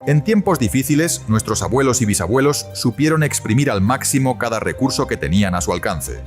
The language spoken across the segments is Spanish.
En tiempos difíciles, nuestros abuelos y bisabuelos supieron exprimir al máximo cada recurso que tenían a su alcance.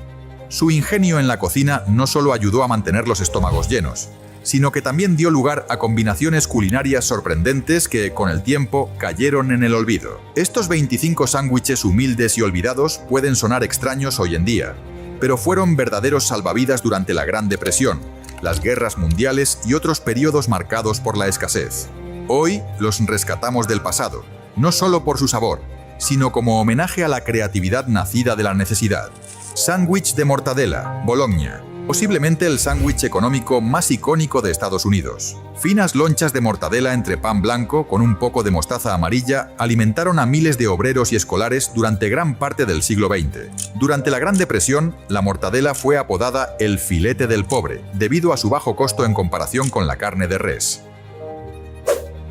Su ingenio en la cocina no solo ayudó a mantener los estómagos llenos, sino que también dio lugar a combinaciones culinarias sorprendentes que, con el tiempo, cayeron en el olvido. Estos 25 sándwiches humildes y olvidados pueden sonar extraños hoy en día, pero fueron verdaderos salvavidas durante la Gran Depresión, las guerras mundiales y otros periodos marcados por la escasez. Hoy los rescatamos del pasado, no solo por su sabor, sino como homenaje a la creatividad nacida de la necesidad. Sándwich de mortadela, Bologna. Posiblemente el sándwich económico más icónico de Estados Unidos. Finas lonchas de mortadela entre pan blanco con un poco de mostaza amarilla alimentaron a miles de obreros y escolares durante gran parte del siglo XX. Durante la Gran Depresión, la mortadela fue apodada el filete del pobre, debido a su bajo costo en comparación con la carne de res.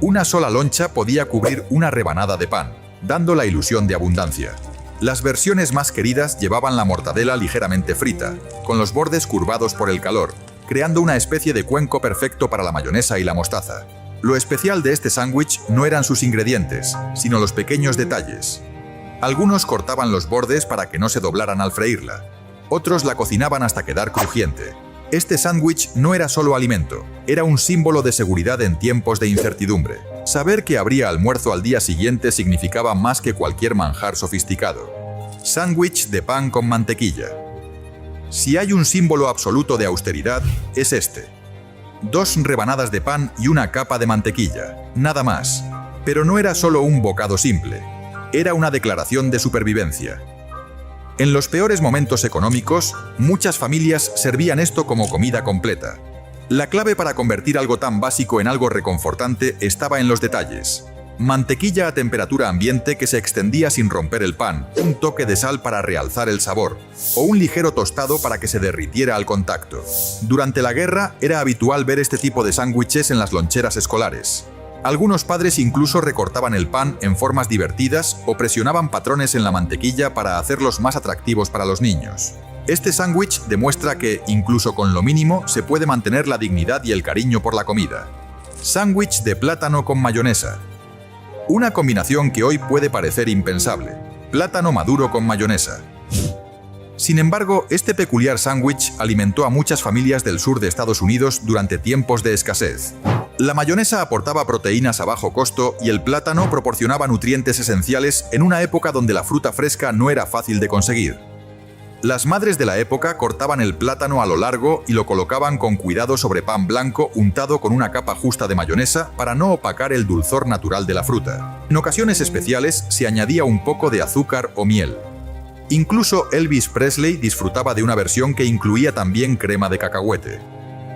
Una sola loncha podía cubrir una rebanada de pan, dando la ilusión de abundancia. Las versiones más queridas llevaban la mortadela ligeramente frita, con los bordes curvados por el calor, creando una especie de cuenco perfecto para la mayonesa y la mostaza. Lo especial de este sándwich no eran sus ingredientes, sino los pequeños detalles. Algunos cortaban los bordes para que no se doblaran al freírla. Otros la cocinaban hasta quedar crujiente. Este sándwich no era solo alimento, era un símbolo de seguridad en tiempos de incertidumbre. Saber que habría almuerzo al día siguiente significaba más que cualquier manjar sofisticado. Sándwich de pan con mantequilla. Si hay un símbolo absoluto de austeridad, es este. 2 rebanadas de pan y una capa de mantequilla, nada más. Pero no era solo un bocado simple, era una declaración de supervivencia. En los peores momentos económicos, muchas familias servían esto como comida completa. La clave para convertir algo tan básico en algo reconfortante estaba en los detalles. Mantequilla a temperatura ambiente que se extendía sin romper el pan, un toque de sal para realzar el sabor, o un ligero tostado para que se derritiera al contacto. Durante la guerra era habitual ver este tipo de sándwiches en las loncheras escolares. Algunos padres incluso recortaban el pan en formas divertidas o presionaban patrones en la mantequilla para hacerlos más atractivos para los niños. Este sándwich demuestra que, incluso con lo mínimo, se puede mantener la dignidad y el cariño por la comida. Sándwich de plátano con mayonesa. Una combinación que hoy puede parecer impensable. Plátano maduro con mayonesa. Sin embargo, este peculiar sándwich alimentó a muchas familias del sur de Estados Unidos durante tiempos de escasez. La mayonesa aportaba proteínas a bajo costo y el plátano proporcionaba nutrientes esenciales en una época donde la fruta fresca no era fácil de conseguir. Las madres de la época cortaban el plátano a lo largo y lo colocaban con cuidado sobre pan blanco untado con una capa justa de mayonesa para no opacar el dulzor natural de la fruta. En ocasiones especiales se añadía un poco de azúcar o miel. Incluso Elvis Presley disfrutaba de una versión que incluía también crema de cacahuete.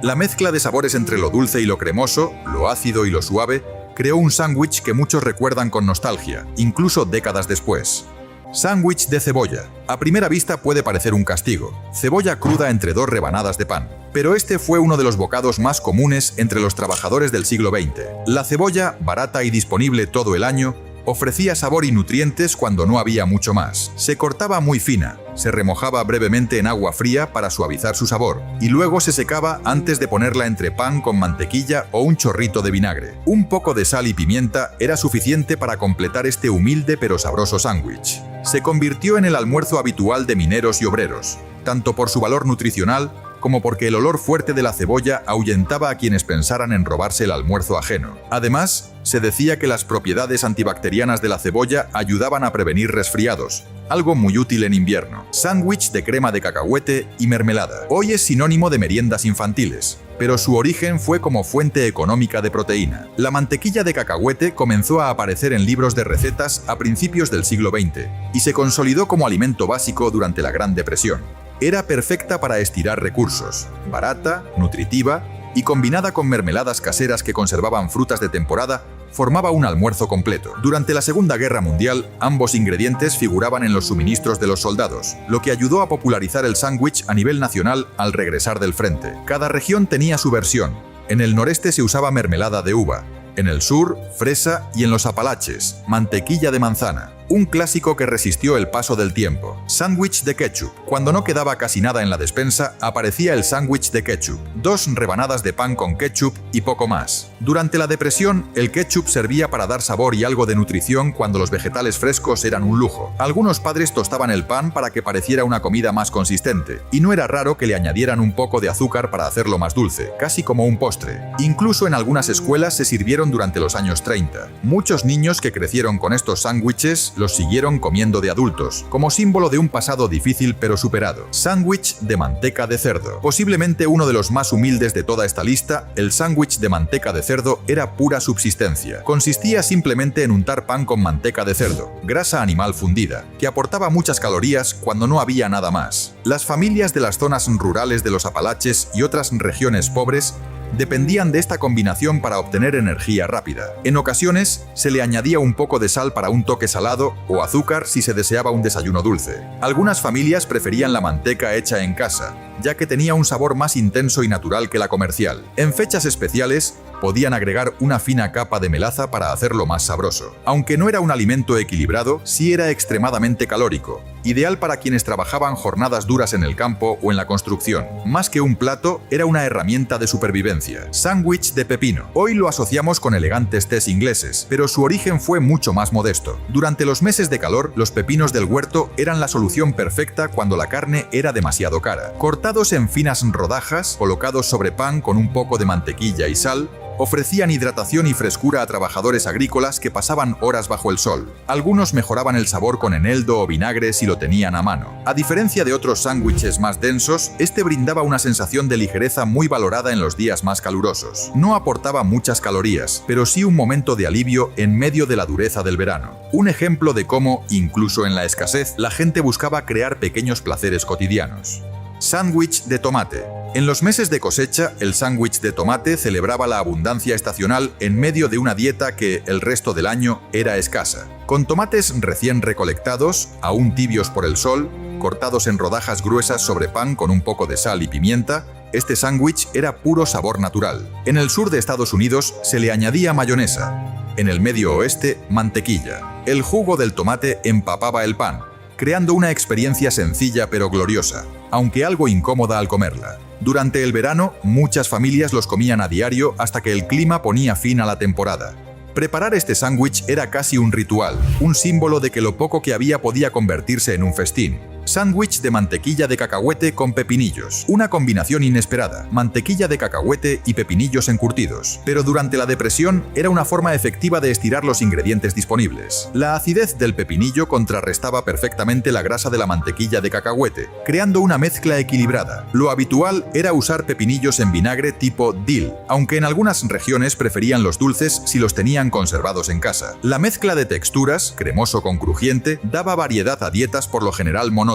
La mezcla de sabores entre lo dulce y lo cremoso, lo ácido y lo suave, creó un sándwich que muchos recuerdan con nostalgia, incluso décadas después. Sándwich de cebolla. A primera vista puede parecer un castigo, cebolla cruda entre 2 rebanadas de pan. Pero este fue uno de los bocados más comunes entre los trabajadores del siglo XX. La cebolla, barata y disponible todo el año, ofrecía sabor y nutrientes cuando no había mucho más. Se cortaba muy fina, se remojaba brevemente en agua fría para suavizar su sabor, y luego se secaba antes de ponerla entre pan con mantequilla o un chorrito de vinagre. Un poco de sal y pimienta era suficiente para completar este humilde pero sabroso sándwich. Se convirtió en el almuerzo habitual de mineros y obreros, tanto por su valor nutricional como porque el olor fuerte de la cebolla ahuyentaba a quienes pensaran en robarse el almuerzo ajeno. Además, se decía que las propiedades antibacterianas de la cebolla ayudaban a prevenir resfriados, algo muy útil en invierno. Sándwich de crema de cacahuete y mermelada. Hoy es sinónimo de meriendas infantiles, pero su origen fue como fuente económica de proteína. La mantequilla de cacahuete comenzó a aparecer en libros de recetas a principios del siglo XX y se consolidó como alimento básico durante la Gran Depresión. Era perfecta para estirar recursos, barata, nutritiva y combinada con mermeladas caseras que conservaban frutas de temporada, formaba un almuerzo completo. Durante la Segunda Guerra Mundial, ambos ingredientes figuraban en los suministros de los soldados, lo que ayudó a popularizar el sándwich a nivel nacional al regresar del frente. Cada región tenía su versión. En el noreste se usaba mermelada de uva, en el sur, fresa y en los Apalaches, mantequilla de manzana. un clásico que resistió el paso del tiempo. Sándwich de ketchup. Cuando no quedaba casi nada en la despensa, aparecía el sándwich de ketchup. 2 rebanadas de pan con ketchup y poco más. Durante la depresión, el ketchup servía para dar sabor y algo de nutrición cuando los vegetales frescos eran un lujo. Algunos padres tostaban el pan para que pareciera una comida más consistente, y no era raro que le añadieran un poco de azúcar para hacerlo más dulce, casi como un postre. Incluso en algunas escuelas se sirvieron durante los años 30. Muchos niños que crecieron con estos sándwiches los siguieron comiendo de adultos, como símbolo de un pasado difícil pero superado. Sándwich de manteca de cerdo. Posiblemente uno de los más humildes de toda esta lista, el sándwich de manteca de cerdo era pura subsistencia. Consistía simplemente en untar pan con manteca de cerdo, grasa animal fundida, que aportaba muchas calorías cuando no había nada más. Las familias de las zonas rurales de los Apalaches y otras regiones pobres dependían de esta combinación para obtener energía rápida. En ocasiones, se le añadía un poco de sal para un toque salado o azúcar si se deseaba un desayuno dulce. Algunas familias preferían la manteca hecha en casa, ya que tenía un sabor más intenso y natural que la comercial. En fechas especiales, podían agregar una fina capa de melaza para hacerlo más sabroso. Aunque no era un alimento equilibrado, sí era extremadamente calórico, ideal para quienes trabajaban jornadas duras en el campo o en la construcción. Más que un plato, era una herramienta de supervivencia. Sándwich de pepino. Hoy lo asociamos con elegantes tés ingleses, pero su origen fue mucho más modesto. Durante los meses de calor, los pepinos del huerto eran la solución perfecta cuando la carne era demasiado cara. Cortados en finas rodajas, colocados sobre pan con un poco de mantequilla y sal, ofrecían hidratación y frescura a trabajadores agrícolas que pasaban horas bajo el sol. Algunos mejoraban el sabor con eneldo o vinagre si lo tenían a mano. A diferencia de otros sándwiches más densos, este brindaba una sensación de ligereza muy valorada en los días más calurosos. No aportaba muchas calorías, pero sí un momento de alivio en medio de la dureza del verano. Un ejemplo de cómo, incluso en la escasez, la gente buscaba crear pequeños placeres cotidianos. Sándwich de tomate. En los meses de cosecha, el sándwich de tomate celebraba la abundancia estacional en medio de una dieta que, el resto del año, era escasa. Con tomates recién recolectados, aún tibios por el sol, cortados en rodajas gruesas sobre pan con un poco de sal y pimienta, este sándwich era puro sabor natural. En el sur de Estados Unidos se le añadía mayonesa. En el medio oeste, mantequilla. El jugo del tomate empapaba el pan, creando una experiencia sencilla pero gloriosa, aunque algo incómoda al comerla. Durante el verano, muchas familias los comían a diario hasta que el clima ponía fin a la temporada. Preparar este sándwich era casi un ritual, un símbolo de que lo poco que había podía convertirse en un festín. Sándwich de mantequilla de cacahuete con pepinillos. Una combinación inesperada, mantequilla de cacahuete y pepinillos encurtidos. Pero durante la depresión era una forma efectiva de estirar los ingredientes disponibles. La acidez del pepinillo contrarrestaba perfectamente la grasa de la mantequilla de cacahuete, creando una mezcla equilibrada. Lo habitual era usar pepinillos en vinagre tipo dill, aunque en algunas regiones preferían los dulces si los tenían conservados en casa. La mezcla de texturas, cremoso con crujiente, daba variedad a dietas por lo general monótonas.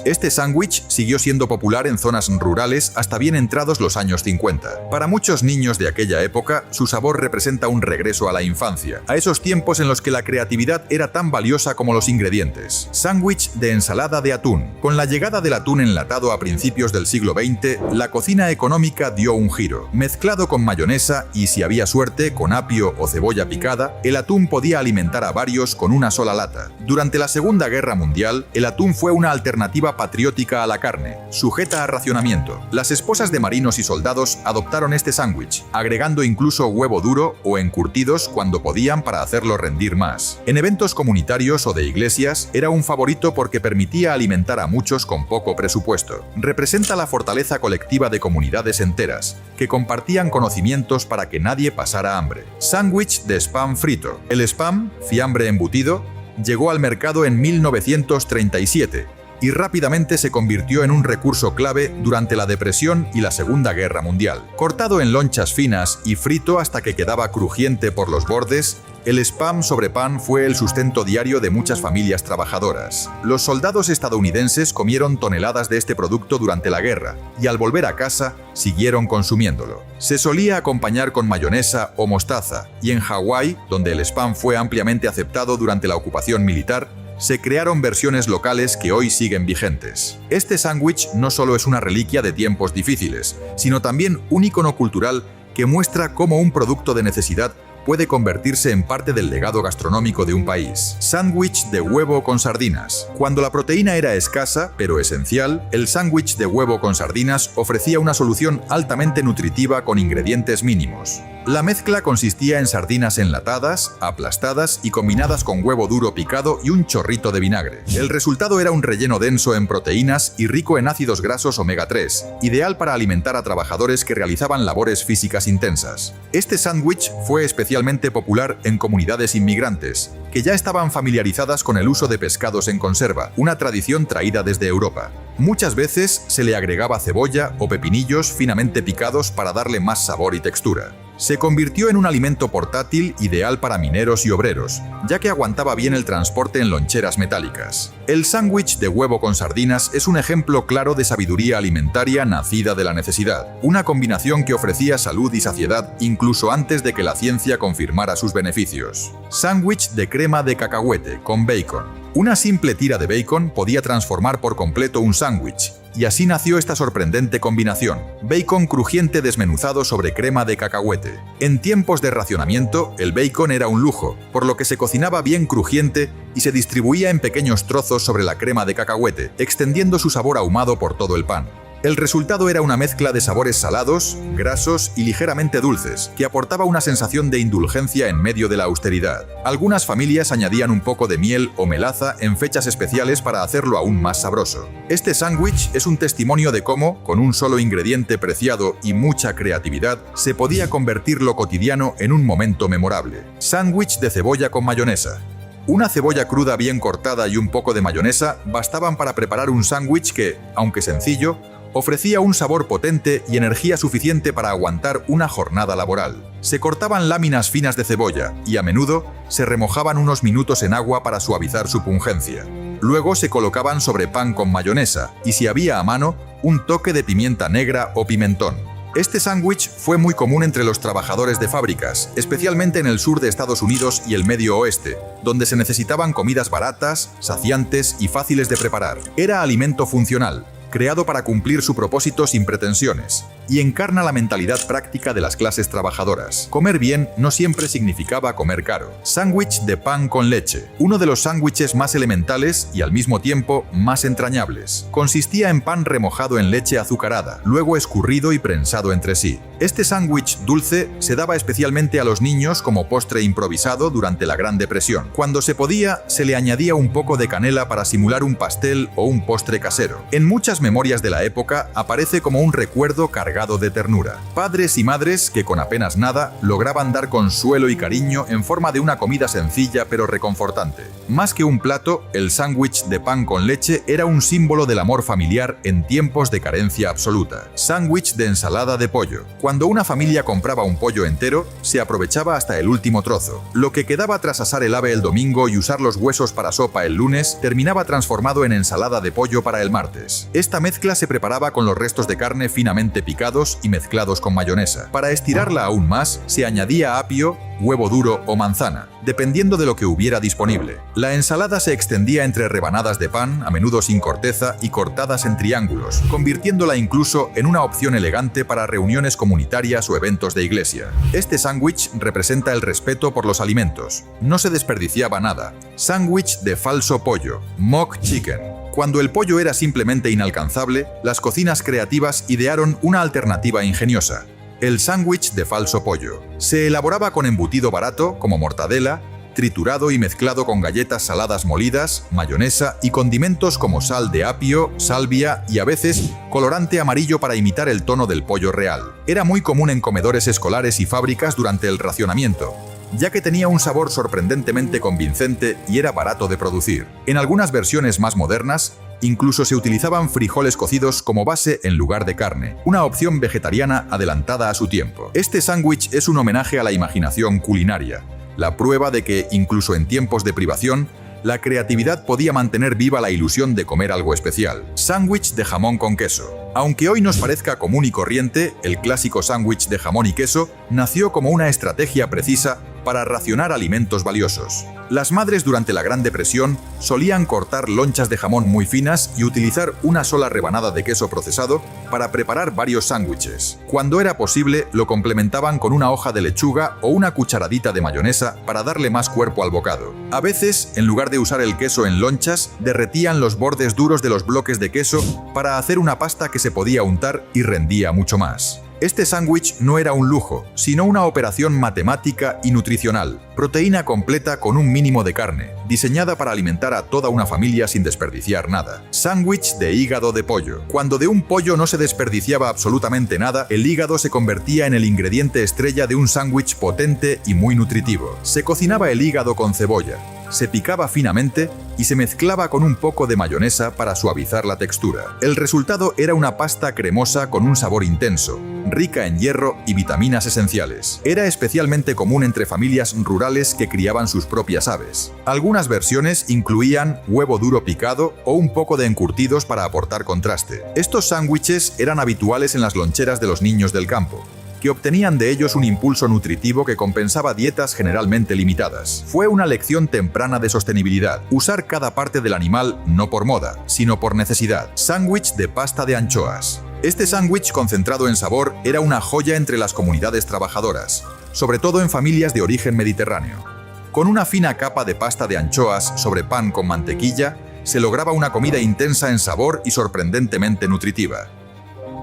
Este sándwich siguió siendo popular en zonas rurales hasta bien entrados los años 50. Para muchos niños de aquella época, su sabor representa un regreso a la infancia, a esos tiempos en los que la creatividad era tan valiosa como los ingredientes. Sándwich de ensalada de atún. Con la llegada del atún enlatado a principios del siglo XX, la cocina económica dio un giro. Mezclado con mayonesa y, si había suerte, con apio o cebolla picada, el atún podía alimentar a varios con una sola lata. Durante la Segunda Guerra Mundial, el atún fue una alternativa patriótica a la carne, sujeta a racionamiento. Las esposas de marinos y soldados adoptaron este sándwich, agregando incluso huevo duro o encurtidos cuando podían para hacerlo rendir más. En eventos comunitarios o de iglesias, era un favorito porque permitía alimentar a muchos con poco presupuesto. Representa la fortaleza colectiva de comunidades enteras, que compartían conocimientos para que nadie pasara hambre. Sándwich de spam frito. El spam, fiambre embutido, llegó al mercado en 1937, y rápidamente se convirtió en un recurso clave durante la Depresión y la Segunda Guerra Mundial. Cortado en lonchas finas y frito hasta que quedaba crujiente por los bordes, el spam sobre pan fue el sustento diario de muchas familias trabajadoras. Los soldados estadounidenses comieron toneladas de este producto durante la guerra, y al volver a casa, siguieron consumiéndolo. Se solía acompañar con mayonesa o mostaza, y en Hawái, donde el spam fue ampliamente aceptado durante la ocupación militar, se crearon versiones locales que hoy siguen vigentes. Este sándwich no solo es una reliquia de tiempos difíciles, sino también un icono cultural que muestra cómo un producto de necesidad puede convertirse en parte del legado gastronómico de un país. Sándwich de huevo con sardinas. Cuando la proteína era escasa, pero esencial, el sándwich de huevo con sardinas ofrecía una solución altamente nutritiva con ingredientes mínimos. La mezcla consistía en sardinas enlatadas, aplastadas y combinadas con huevo duro picado y un chorrito de vinagre. El resultado era un relleno denso en proteínas y rico en ácidos grasos omega 3, ideal para alimentar a trabajadores que realizaban labores físicas intensas. Este sándwich fue especialmente popular en comunidades inmigrantes, que ya estaban familiarizadas con el uso de pescados en conserva, una tradición traída desde Europa. Muchas veces se le agregaba cebolla o pepinillos finamente picados para darle más sabor y textura. Se convirtió en un alimento portátil ideal para mineros y obreros, ya que aguantaba bien el transporte en loncheras metálicas. El sándwich de huevo con sardinas es un ejemplo claro de sabiduría alimentaria nacida de la necesidad, una combinación que ofrecía salud y saciedad incluso antes de que la ciencia confirmara sus beneficios. Sándwich de crema de cacahuete con bacon. Una simple tira de bacon podía transformar por completo un sándwich, y así nació esta sorprendente combinación: bacon crujiente desmenuzado sobre crema de cacahuete. En tiempos de racionamiento, el bacon era un lujo, por lo que se cocinaba bien crujiente y se distribuía en pequeños trozos sobre la crema de cacahuete, extendiendo su sabor ahumado por todo el pan. El resultado era una mezcla de sabores salados, grasos y ligeramente dulces, que aportaba una sensación de indulgencia en medio de la austeridad. Algunas familias añadían un poco de miel o melaza en fechas especiales para hacerlo aún más sabroso. Este sándwich es un testimonio de cómo, con un solo ingrediente preciado y mucha creatividad, se podía convertir lo cotidiano en un momento memorable. Sándwich de cebolla con mayonesa. Una cebolla cruda bien cortada y un poco de mayonesa bastaban para preparar un sándwich que, aunque sencillo, ofrecía un sabor potente y energía suficiente para aguantar una jornada laboral. Se cortaban láminas finas de cebolla y a menudo se remojaban unos minutos en agua para suavizar su pungencia. Luego se colocaban sobre pan con mayonesa y, si había a mano, un toque de pimienta negra o pimentón. Este sándwich fue muy común entre los trabajadores de fábricas, especialmente en el sur de Estados Unidos y el Medio Oeste, donde se necesitaban comidas baratas, saciantes y fáciles de preparar. Era alimento funcional, creado para cumplir su propósito sin pretensiones, y encarna la mentalidad práctica de las clases trabajadoras. Comer bien no siempre significaba comer caro. Sándwich de pan con leche. Uno de los sándwiches más elementales y al mismo tiempo más entrañables. Consistía en pan remojado en leche azucarada, luego escurrido y prensado entre sí. Este sándwich dulce se daba especialmente a los niños como postre improvisado durante la Gran Depresión. Cuando se podía, se le añadía un poco de canela para simular un pastel o un postre casero. En muchas memorias de la época aparece como un recuerdo cargado de ternura. Padres y madres que con apenas nada lograban dar consuelo y cariño en forma de una comida sencilla pero reconfortante. Más que un plato, el sándwich de pan con leche era un símbolo del amor familiar en tiempos de carencia absoluta. Sándwich de ensalada de pollo. Cuando una familia compraba un pollo entero, se aprovechaba hasta el último trozo. Lo que quedaba tras asar el ave el domingo y usar los huesos para sopa el lunes terminaba transformado en ensalada de pollo para el martes. Esta mezcla se preparaba con los restos de carne finamente picados y mezclados con mayonesa. Para estirarla aún más, se añadía apio, huevo duro o manzana, dependiendo de lo que hubiera disponible. La ensalada se extendía entre rebanadas de pan, a menudo sin corteza y cortadas en triángulos, convirtiéndola incluso en una opción elegante para reuniones comunitarias o eventos de iglesia. Este sándwich representa el respeto por los alimentos. No se desperdiciaba nada. Sándwich de falso pollo, mock chicken. Cuando el pollo era simplemente inalcanzable, las cocinas creativas idearon una alternativa ingeniosa: el sándwich de falso pollo. Se elaboraba con embutido barato, como mortadela, triturado y mezclado con galletas saladas molidas, mayonesa y condimentos como sal de apio, salvia y a veces colorante amarillo para imitar el tono del pollo real. Era muy común en comedores escolares y fábricas durante el racionamiento, ya que tenía un sabor sorprendentemente convincente y era barato de producir. En algunas versiones más modernas, incluso se utilizaban frijoles cocidos como base en lugar de carne, una opción vegetariana adelantada a su tiempo. Este sándwich es un homenaje a la imaginación culinaria, la prueba de que, incluso en tiempos de privación, la creatividad podía mantener viva la ilusión de comer algo especial. Sándwich de jamón con queso. Aunque hoy nos parezca común y corriente, el clásico sándwich de jamón y queso nació como una estrategia precisa para racionar alimentos valiosos. Las madres durante la Gran Depresión solían cortar lonchas de jamón muy finas y utilizar una sola rebanada de queso procesado para preparar varios sándwiches. Cuando era posible, lo complementaban con una hoja de lechuga o una cucharadita de mayonesa para darle más cuerpo al bocado. A veces, en lugar de usar el queso en lonchas, derretían los bordes duros de los bloques de queso para hacer una pasta que se podía untar y rendía mucho más. Este sándwich no era un lujo, sino una operación matemática y nutricional. Proteína completa con un mínimo de carne, diseñada para alimentar a toda una familia sin desperdiciar nada. Sándwich de hígado de pollo. Cuando de un pollo no se desperdiciaba absolutamente nada, el hígado se convertía en el ingrediente estrella de un sándwich potente y muy nutritivo. Se cocinaba el hígado con cebolla, se picaba finamente y se mezclaba con un poco de mayonesa para suavizar la textura. El resultado era una pasta cremosa con un sabor intenso, rica en hierro y vitaminas esenciales. Era especialmente común entre familias rurales que criaban sus propias aves. Algunas versiones incluían huevo duro picado o un poco de encurtidos para aportar contraste. Estos sándwiches eran habituales en las loncheras de los niños del campo, que obtenían de ellos un impulso nutritivo que compensaba dietas generalmente limitadas. Fue una lección temprana de sostenibilidad, usar cada parte del animal no por moda, sino por necesidad. Sándwich de pasta de anchoas. Este sándwich concentrado en sabor era una joya entre las comunidades trabajadoras, sobre todo en familias de origen mediterráneo. Con una fina capa de pasta de anchoas sobre pan con mantequilla, se lograba una comida intensa en sabor y sorprendentemente nutritiva.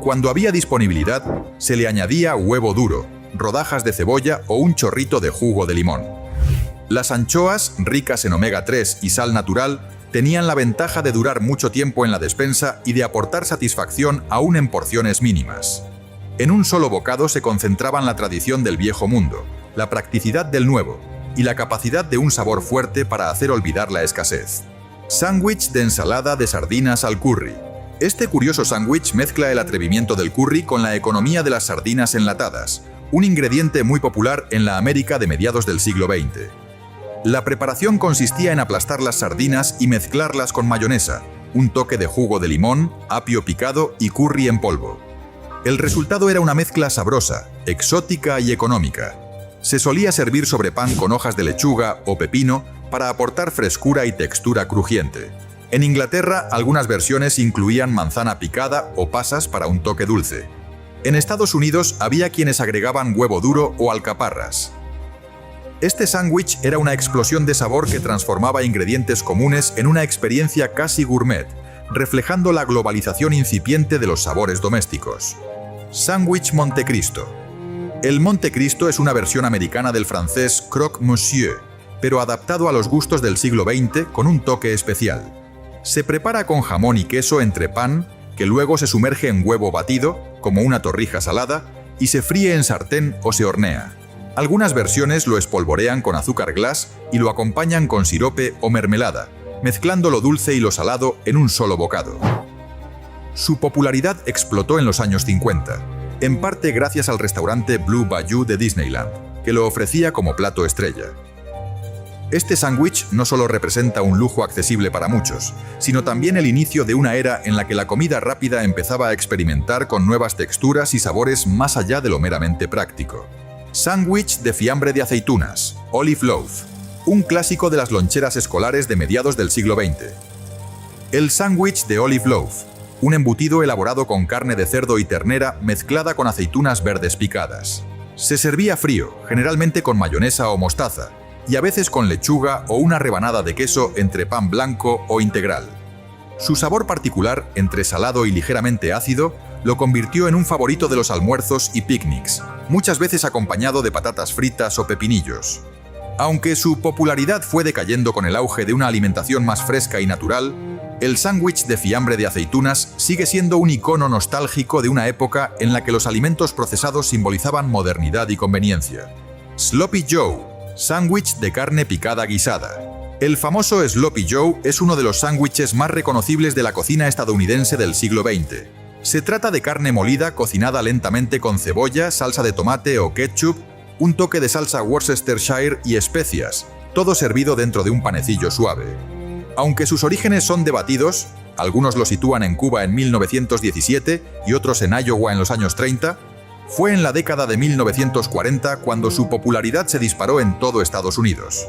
Cuando había disponibilidad, se le añadía huevo duro, rodajas de cebolla o un chorrito de jugo de limón. Las anchoas, ricas en omega 3 y sal natural, tenían la ventaja de durar mucho tiempo en la despensa y de aportar satisfacción aún en porciones mínimas. En un solo bocado se concentraban la tradición del viejo mundo, la practicidad del nuevo y la capacidad de un sabor fuerte para hacer olvidar la escasez. Sándwich de ensalada de sardinas al curry. Este curioso sándwich mezcla el atrevimiento del curry con la economía de las sardinas enlatadas, un ingrediente muy popular en la América de mediados del siglo XX. La preparación consistía en aplastar las sardinas y mezclarlas con mayonesa, un toque de jugo de limón, apio picado y curry en polvo. El resultado era una mezcla sabrosa, exótica y económica. Se solía servir sobre pan con hojas de lechuga o pepino para aportar frescura y textura crujiente. En Inglaterra, algunas versiones incluían manzana picada o pasas para un toque dulce. En Estados Unidos había quienes agregaban huevo duro o alcaparras. Este sándwich era una explosión de sabor que transformaba ingredientes comunes en una experiencia casi gourmet, reflejando la globalización incipiente de los sabores domésticos. Sándwich Montecristo. El Montecristo es una versión americana del francés croque monsieur, pero adaptado a los gustos del siglo XX con un toque especial. Se prepara con jamón y queso entre pan, que luego se sumerge en huevo batido, como una torrija salada, y se fríe en sartén o se hornea. Algunas versiones lo espolvorean con azúcar glass y lo acompañan con sirope o mermelada, mezclando lo dulce y lo salado en un solo bocado. Su popularidad explotó en los años 50, en parte gracias al restaurante Blue Bayou de Disneyland, que lo ofrecía como plato estrella. Este sándwich no solo representa un lujo accesible para muchos, sino también el inicio de una era en la que la comida rápida empezaba a experimentar con nuevas texturas y sabores más allá de lo meramente práctico. Sándwich de fiambre de aceitunas, olive loaf, un clásico de las loncheras escolares de mediados del siglo XX. El sándwich de olive loaf, un embutido elaborado con carne de cerdo y ternera mezclada con aceitunas verdes picadas. Se servía frío, generalmente con mayonesa o mostaza, y a veces con lechuga o una rebanada de queso entre pan blanco o integral. Su sabor particular, entre salado y ligeramente ácido, lo convirtió en un favorito de los almuerzos y picnics, muchas veces acompañado de patatas fritas o pepinillos. Aunque su popularidad fue decayendo con el auge de una alimentación más fresca y natural, el sándwich de fiambre de aceitunas sigue siendo un icono nostálgico de una época en la que los alimentos procesados simbolizaban modernidad y conveniencia. Sloppy Joe, sándwich de carne picada guisada. El famoso Sloppy Joe es uno de los sándwiches más reconocibles de la cocina estadounidense del siglo XX. Se trata de carne molida cocinada lentamente con cebolla, salsa de tomate o ketchup, un toque de salsa Worcestershire y especias, todo servido dentro de un panecillo suave. Aunque sus orígenes son debatidos, algunos lo sitúan en Cuba en 1917 y otros en Iowa en los años 30, Fue en la década de 1940 cuando su popularidad se disparó en todo Estados Unidos.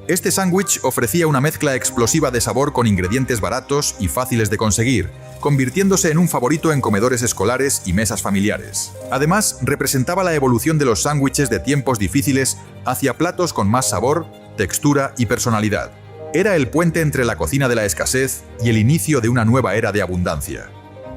Este sándwich ofrecía una mezcla explosiva de sabor con ingredientes baratos y fáciles de conseguir, convirtiéndose en un favorito en comedores escolares y mesas familiares. Además, representaba la evolución de los sándwiches de tiempos difíciles hacia platos con más sabor, textura y personalidad. Era el puente entre la cocina de la escasez y el inicio de una nueva era de abundancia.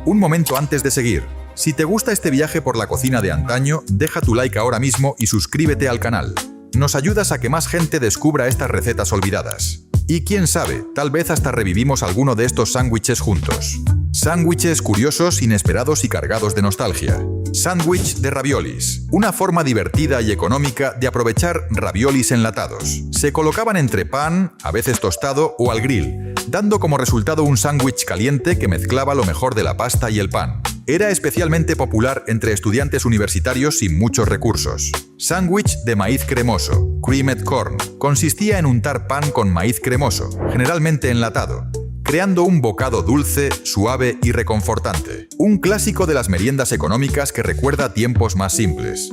Un momento antes de seguir. Si te gusta este viaje por la cocina de antaño, deja tu like ahora mismo y suscríbete al canal. Nos ayudas a que más gente descubra estas recetas olvidadas. Y quién sabe, tal vez hasta revivimos alguno de estos sándwiches juntos. Sándwiches curiosos, inesperados y cargados de nostalgia. Sándwich de raviolis. Una forma divertida y económica de aprovechar raviolis enlatados. Se colocaban entre pan, a veces tostado o al grill, dando como resultado un sándwich caliente que mezclaba lo mejor de la pasta y el pan. Era especialmente popular entre estudiantes universitarios sin muchos recursos. Sándwich de maíz cremoso, creamed corn. Consistía en untar pan con maíz cremoso, generalmente enlatado, creando un bocado dulce, suave y reconfortante. Un clásico de las meriendas económicas que recuerda tiempos más simples.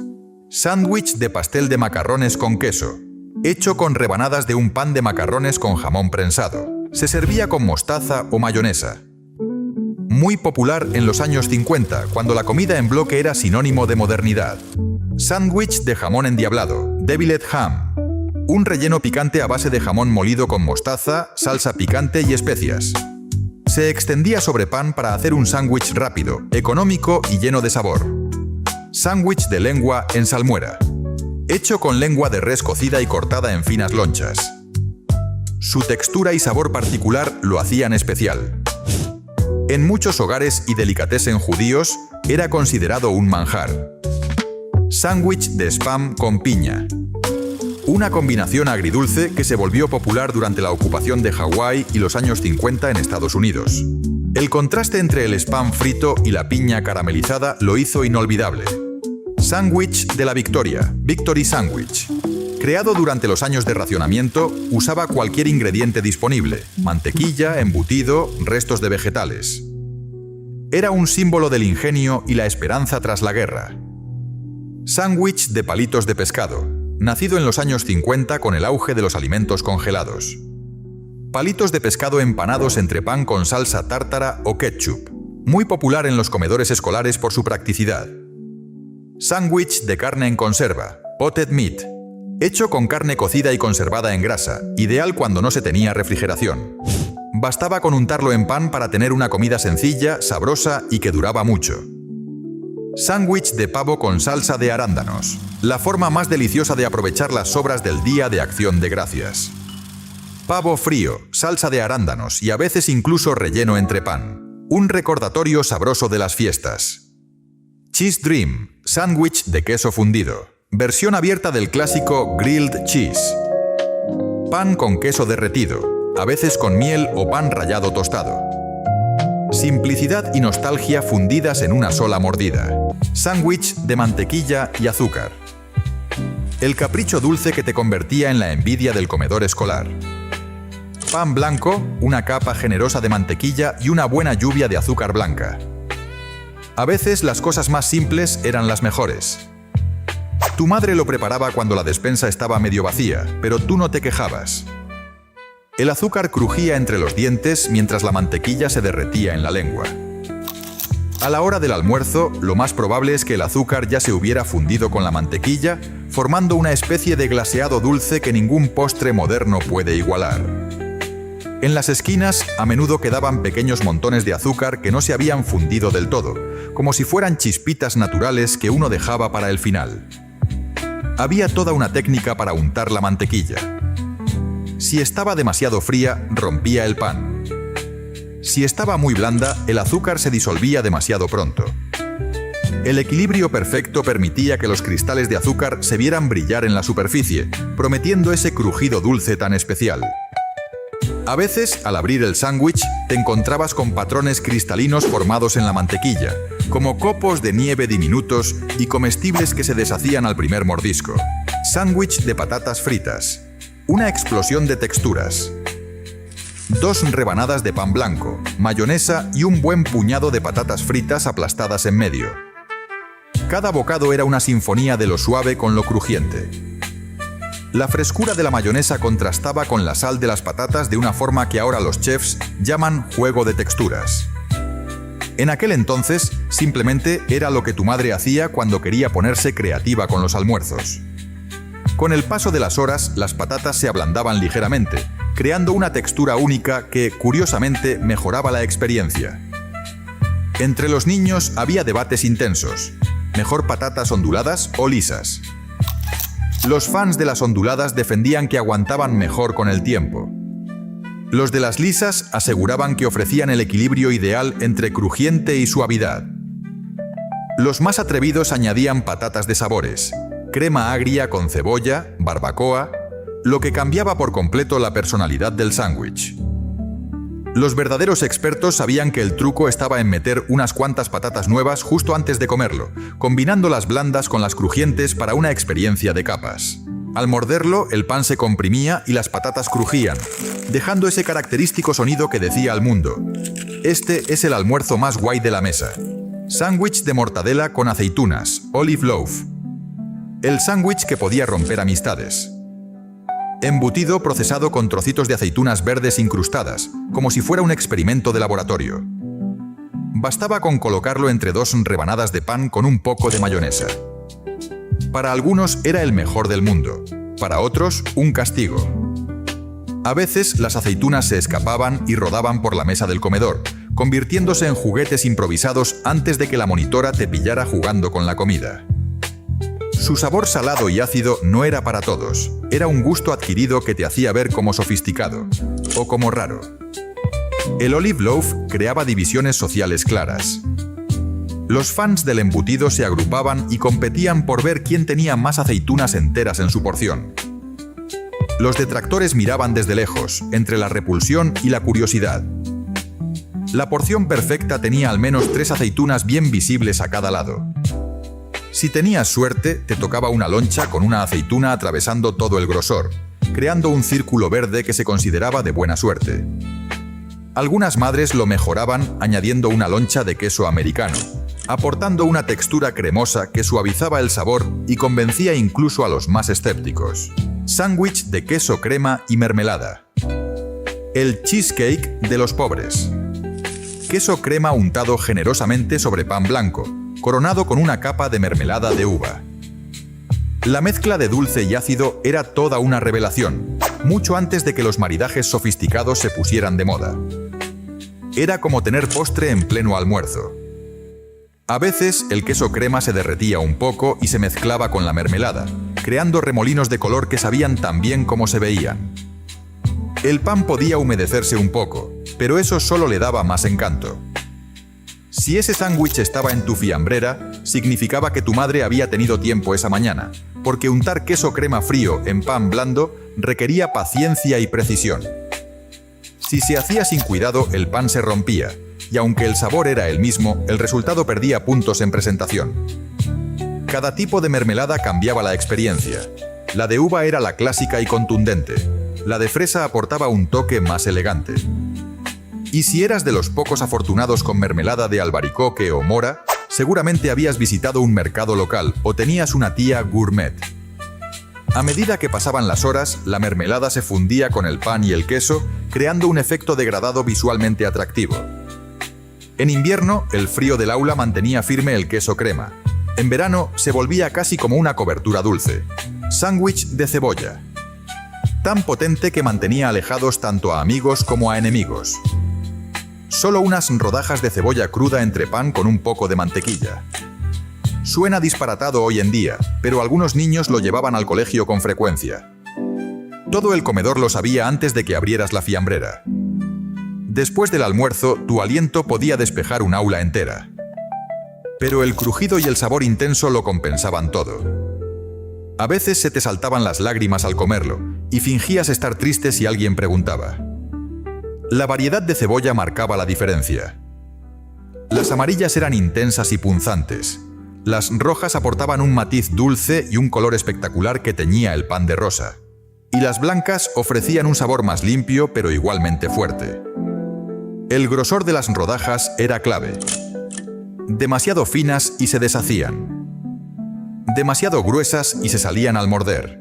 Sándwich de pastel de macarrones con queso, hecho con rebanadas de un pan de macarrones con jamón prensado. Se servía con mostaza o mayonesa. Muy popular en los años 50, cuando la comida en bloque era sinónimo de modernidad. Sándwich de jamón endiablado, deviled ham. Un relleno picante a base de jamón molido con mostaza, salsa picante y especias. Se extendía sobre pan para hacer un sándwich rápido, económico y lleno de sabor. Sándwich de lengua en salmuera. Hecho con lengua de res cocida y cortada en finas lonchas. Su textura y sabor particular lo hacían especial. En muchos hogares y delicatessen judíos, era considerado un manjar. Sándwich de spam con piña. Una combinación agridulce que se volvió popular durante la ocupación de Hawái y los años 50 en Estados Unidos. El contraste entre el spam frito y la piña caramelizada lo hizo inolvidable. Sándwich de la Victoria, Victory Sandwich. Creado durante los años de racionamiento, usaba cualquier ingrediente disponible: mantequilla, embutido, restos de vegetales. Era un símbolo del ingenio y la esperanza tras la guerra. Sándwich de palitos de pescado, nacido en los años 50 con el auge de los alimentos congelados. Palitos de pescado empanados entre pan con salsa tártara o ketchup, muy popular en los comedores escolares por su practicidad. Sándwich de carne en conserva, potted meat. Hecho con carne cocida y conservada en grasa, ideal cuando no se tenía refrigeración. Bastaba con untarlo en pan para tener una comida sencilla, sabrosa y que duraba mucho. Sándwich de pavo con salsa de arándanos. La forma más deliciosa de aprovechar las sobras del Día de Acción de Gracias. Pavo frío, salsa de arándanos y a veces incluso relleno entre pan. Un recordatorio sabroso de las fiestas. Cheese Dream, sándwich de queso fundido. Versión abierta del clásico grilled cheese. Pan con queso derretido, a veces con miel o pan rallado tostado. Simplicidad y nostalgia fundidas en una sola mordida. Sándwich de mantequilla y azúcar. El capricho dulce que te convertía en la envidia del comedor escolar. Pan blanco, una capa generosa de mantequilla y una buena lluvia de azúcar blanca. A veces las cosas más simples eran las mejores. Tu madre lo preparaba cuando la despensa estaba medio vacía, pero tú no te quejabas. El azúcar crujía entre los dientes mientras la mantequilla se derretía en la lengua. A la hora del almuerzo, lo más probable es que el azúcar ya se hubiera fundido con la mantequilla, formando una especie de glaseado dulce que ningún postre moderno puede igualar. En las esquinas, a menudo quedaban pequeños montones de azúcar que no se habían fundido del todo, como si fueran chispitas naturales que uno dejaba para el final. Había toda una técnica para untar la mantequilla. Si estaba demasiado fría, rompía el pan. Si estaba muy blanda, el azúcar se disolvía demasiado pronto. El equilibrio perfecto permitía que los cristales de azúcar se vieran brillar en la superficie, prometiendo ese crujido dulce tan especial. A veces, al abrir el sándwich, te encontrabas con patrones cristalinos formados en la mantequilla, como copos de nieve diminutos y comestibles que se deshacían al primer mordisco. Sándwich de patatas fritas. Una explosión de texturas. 2 rebanadas de pan blanco, mayonesa y un buen puñado de patatas fritas aplastadas en medio. Cada bocado era una sinfonía de lo suave con lo crujiente. La frescura de la mayonesa contrastaba con la sal de las patatas de una forma que ahora los chefs llaman juego de texturas. En aquel entonces, simplemente era lo que tu madre hacía cuando quería ponerse creativa con los almuerzos. Con el paso de las horas, las patatas se ablandaban ligeramente, creando una textura única que, curiosamente, mejoraba la experiencia. Entre los niños había debates intensos. ¿Mejor patatas onduladas o lisas? Los fans de las onduladas defendían que aguantaban mejor con el tiempo. Los de las lisas aseguraban que ofrecían el equilibrio ideal entre crujiente y suavidad. Los más atrevidos añadían patatas de sabores, crema agria con cebolla, barbacoa, lo que cambiaba por completo la personalidad del sándwich. Los verdaderos expertos sabían que el truco estaba en meter unas cuantas patatas nuevas justo antes de comerlo, combinando las blandas con las crujientes para una experiencia de capas. Al morderlo, el pan se comprimía y las patatas crujían, dejando ese característico sonido que decía al mundo: este es el almuerzo más guay de la mesa. Sándwich de mortadela con aceitunas, olive loaf. El sándwich que podía romper amistades. Embutido procesado con trocitos de aceitunas verdes incrustadas, como si fuera un experimento de laboratorio. Bastaba con colocarlo entre dos rebanadas de pan con un poco de mayonesa. Para algunos era el mejor del mundo, para otros un castigo. A veces las aceitunas se escapaban y rodaban por la mesa del comedor, convirtiéndose en juguetes improvisados antes de que la monitora te pillara jugando con la comida. Su sabor salado y ácido no era para todos, era un gusto adquirido que te hacía ver como sofisticado, o como raro. El olive loaf creaba divisiones sociales claras. Los fans del embutido se agrupaban y competían por ver quién tenía más aceitunas enteras en su porción. Los detractores miraban desde lejos, entre la repulsión y la curiosidad. La porción perfecta tenía al menos 3 aceitunas bien visibles a cada lado. Si tenías suerte, te tocaba una loncha con una aceituna atravesando todo el grosor, creando un círculo verde que se consideraba de buena suerte. Algunas madres lo mejoraban añadiendo una loncha de queso americano, aportando una textura cremosa que suavizaba el sabor y convencía incluso a los más escépticos. Sándwich de queso, crema y mermelada. El cheesecake de los pobres. Queso crema untado generosamente sobre pan blanco, coronado con una capa de mermelada de uva. La mezcla de dulce y ácido era toda una revelación, mucho antes de que los maridajes sofisticados se pusieran de moda. Era como tener postre en pleno almuerzo. A veces el queso crema se derretía un poco y se mezclaba con la mermelada, creando remolinos de color que sabían tan bien como se veían. El pan podía humedecerse un poco, pero eso solo le daba más encanto. Si ese sándwich estaba en tu fiambrera, significaba que tu madre había tenido tiempo esa mañana, porque untar queso crema frío en pan blando requería paciencia y precisión. Si se hacía sin cuidado, el pan se rompía, y aunque el sabor era el mismo, el resultado perdía puntos en presentación. Cada tipo de mermelada cambiaba la experiencia. La de uva era la clásica y contundente. La de fresa aportaba un toque más elegante. Y si eras de los pocos afortunados con mermelada de albaricoque o mora, seguramente habías visitado un mercado local o tenías una tía gourmet. A medida que pasaban las horas, la mermelada se fundía con el pan y el queso, creando un efecto degradado visualmente atractivo. En invierno, el frío del aula mantenía firme el queso crema. En verano, se volvía casi como una cobertura dulce. Sándwich de cebolla. Tan potente que mantenía alejados tanto a amigos como a enemigos. Solo unas rodajas de cebolla cruda entre pan con un poco de mantequilla. Suena disparatado hoy en día, pero algunos niños lo llevaban al colegio con frecuencia. Todo el comedor lo sabía antes de que abrieras la fiambrera. Después del almuerzo, tu aliento podía despejar un aula entera. Pero el crujido y el sabor intenso lo compensaban todo. A veces se te saltaban las lágrimas al comerlo, y fingías estar triste si alguien preguntaba. La variedad de cebolla marcaba la diferencia. Las amarillas eran intensas y punzantes. Las rojas aportaban un matiz dulce y un color espectacular que teñía el pan de rosa. Y las blancas ofrecían un sabor más limpio pero igualmente fuerte. El grosor de las rodajas era clave. Demasiado finas y se deshacían. demasiado gruesas y se salían al morder.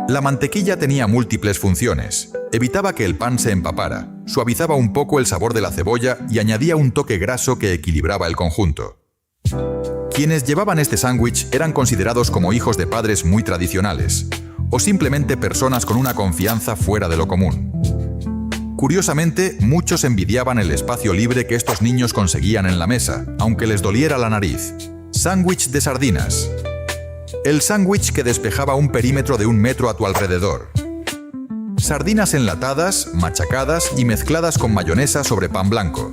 La mantequilla tenía múltiples funciones. Evitaba que el pan se empapara, suavizaba un poco el sabor de la cebolla y añadía un toque graso que equilibraba el conjunto. Quienes llevaban este sándwich eran considerados como hijos de padres muy tradicionales, o simplemente personas con una confianza fuera de lo común. Curiosamente, muchos envidiaban el espacio libre que estos niños conseguían en la mesa, aunque les doliera la nariz. Sándwich de sardinas. El sándwich que despejaba un perímetro de 1 metro a tu alrededor. Sardinas enlatadas, machacadas y mezcladas con mayonesa sobre pan blanco.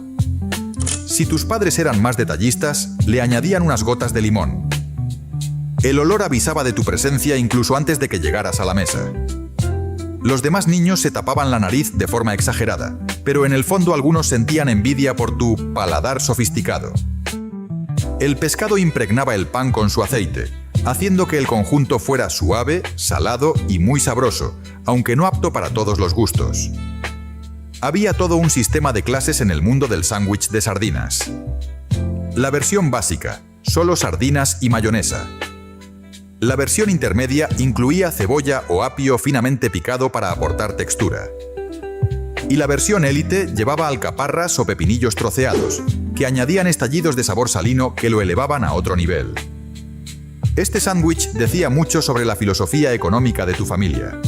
Si tus padres eran más detallistas, le añadían unas gotas de limón. El olor avisaba de tu presencia incluso antes de que llegaras a la mesa. Los demás niños se tapaban la nariz de forma exagerada, pero en el fondo algunos sentían envidia por tu paladar sofisticado. El pescado impregnaba el pan con su aceite, haciendo que el conjunto fuera suave, salado y muy sabroso, aunque no apto para todos los gustos. Había todo un sistema de clases en el mundo del sándwich de sardinas. La versión básica, solo sardinas y mayonesa. La versión intermedia incluía cebolla o apio finamente picado para aportar textura. Y la versión élite llevaba alcaparras o pepinillos troceados, que añadían estallidos de sabor salino que lo elevaban a otro nivel. Este sándwich decía mucho sobre la filosofía económica de tu familia.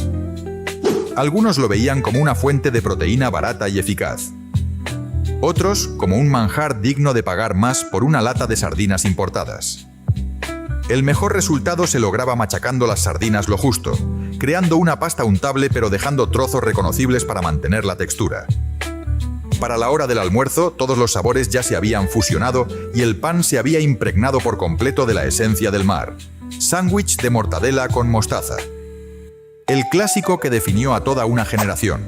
Algunos lo veían como una fuente de proteína barata y eficaz. Otros como un manjar digno de pagar más por una lata de sardinas importadas. El mejor resultado se lograba machacando las sardinas lo justo, creando una pasta untable pero dejando trozos reconocibles para mantener la textura. Para la hora del almuerzo, todos los sabores ya se habían fusionado y el pan se había impregnado por completo de la esencia del mar. Sándwich de mortadela con mostaza. El clásico que definió a toda una generación.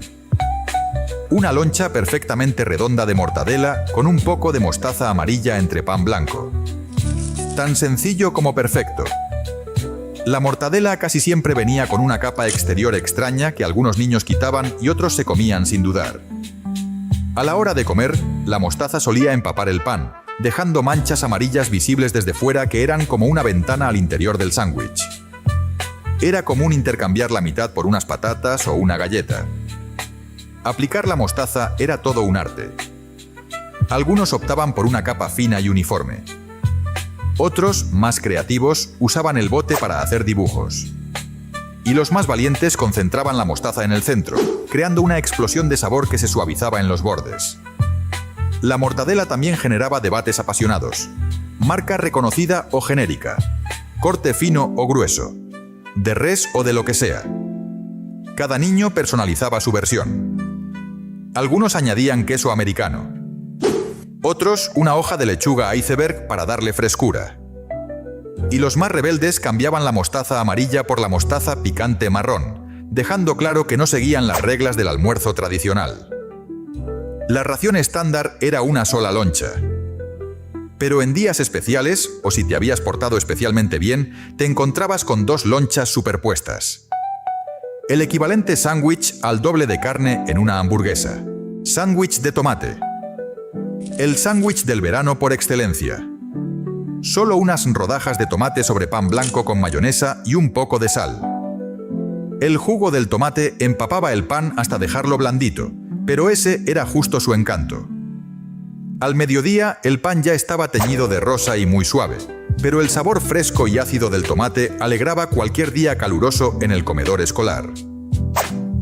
Una loncha perfectamente redonda de mortadela con un poco de mostaza amarilla entre pan blanco. Tan sencillo como perfecto. La mortadela casi siempre venía con una capa exterior extraña que algunos niños quitaban y otros se comían sin dudar. A la hora de comer, la mostaza solía empapar el pan, dejando manchas amarillas visibles desde fuera que eran como una ventana al interior del sándwich. Era común intercambiar la mitad por unas patatas o una galleta. Aplicar la mostaza era todo un arte. Algunos optaban por una capa fina y uniforme. Otros, más creativos, usaban el bote para hacer dibujos. Y los más valientes concentraban la mostaza en el centro, creando una explosión de sabor que se suavizaba en los bordes. La mortadela también generaba debates apasionados. Marca reconocida o genérica. Corte fino o grueso. De res o de lo que sea. Cada niño personalizaba su versión. Algunos añadían queso americano. Otros, una hoja de lechuga iceberg para darle frescura. Y los más rebeldes cambiaban la mostaza amarilla por la mostaza picante marrón, dejando claro que no seguían las reglas del almuerzo tradicional. La ración estándar era una sola loncha. Pero en días especiales, o si te habías portado especialmente bien, te encontrabas con 2 lonchas superpuestas. El equivalente sándwich al doble de carne en una hamburguesa. Sándwich de tomate. El sándwich del verano por excelencia. Solo unas rodajas de tomate sobre pan blanco con mayonesa y un poco de sal. El jugo del tomate empapaba el pan hasta dejarlo blandito, pero ese era justo su encanto. Al mediodía, el pan ya estaba teñido de rosa y muy suave, pero el sabor fresco y ácido del tomate alegraba cualquier día caluroso en el comedor escolar.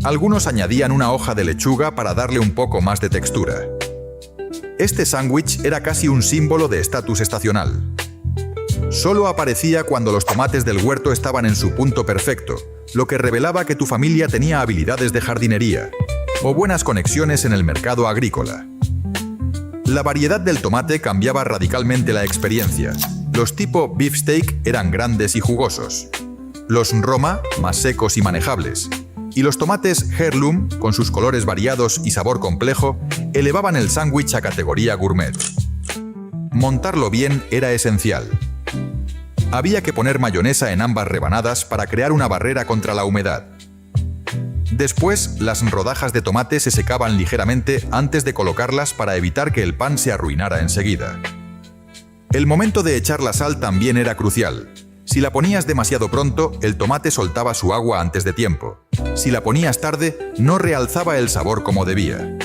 Algunos añadían una hoja de lechuga para darle un poco más de textura. Este sándwich era casi un símbolo de estatus estacional. Solo aparecía cuando los tomates del huerto estaban en su punto perfecto, lo que revelaba que tu familia tenía habilidades de jardinería o buenas conexiones en el mercado agrícola. La variedad del tomate cambiaba radicalmente la experiencia. Los tipo beefsteak eran grandes y jugosos. Los Roma, más secos y manejables. Y los tomates heirloom, con sus colores variados y sabor complejo, elevaban el sándwich a categoría gourmet. Montarlo bien era esencial. Había que poner mayonesa en ambas rebanadas para crear una barrera contra la humedad. Después, las rodajas de tomate se secaban ligeramente antes de colocarlas para evitar que el pan se arruinara enseguida. El momento de echar la sal también era crucial. Si la ponías demasiado pronto, el tomate soltaba su agua antes de tiempo. Si la ponías tarde, no realzaba el sabor como debía.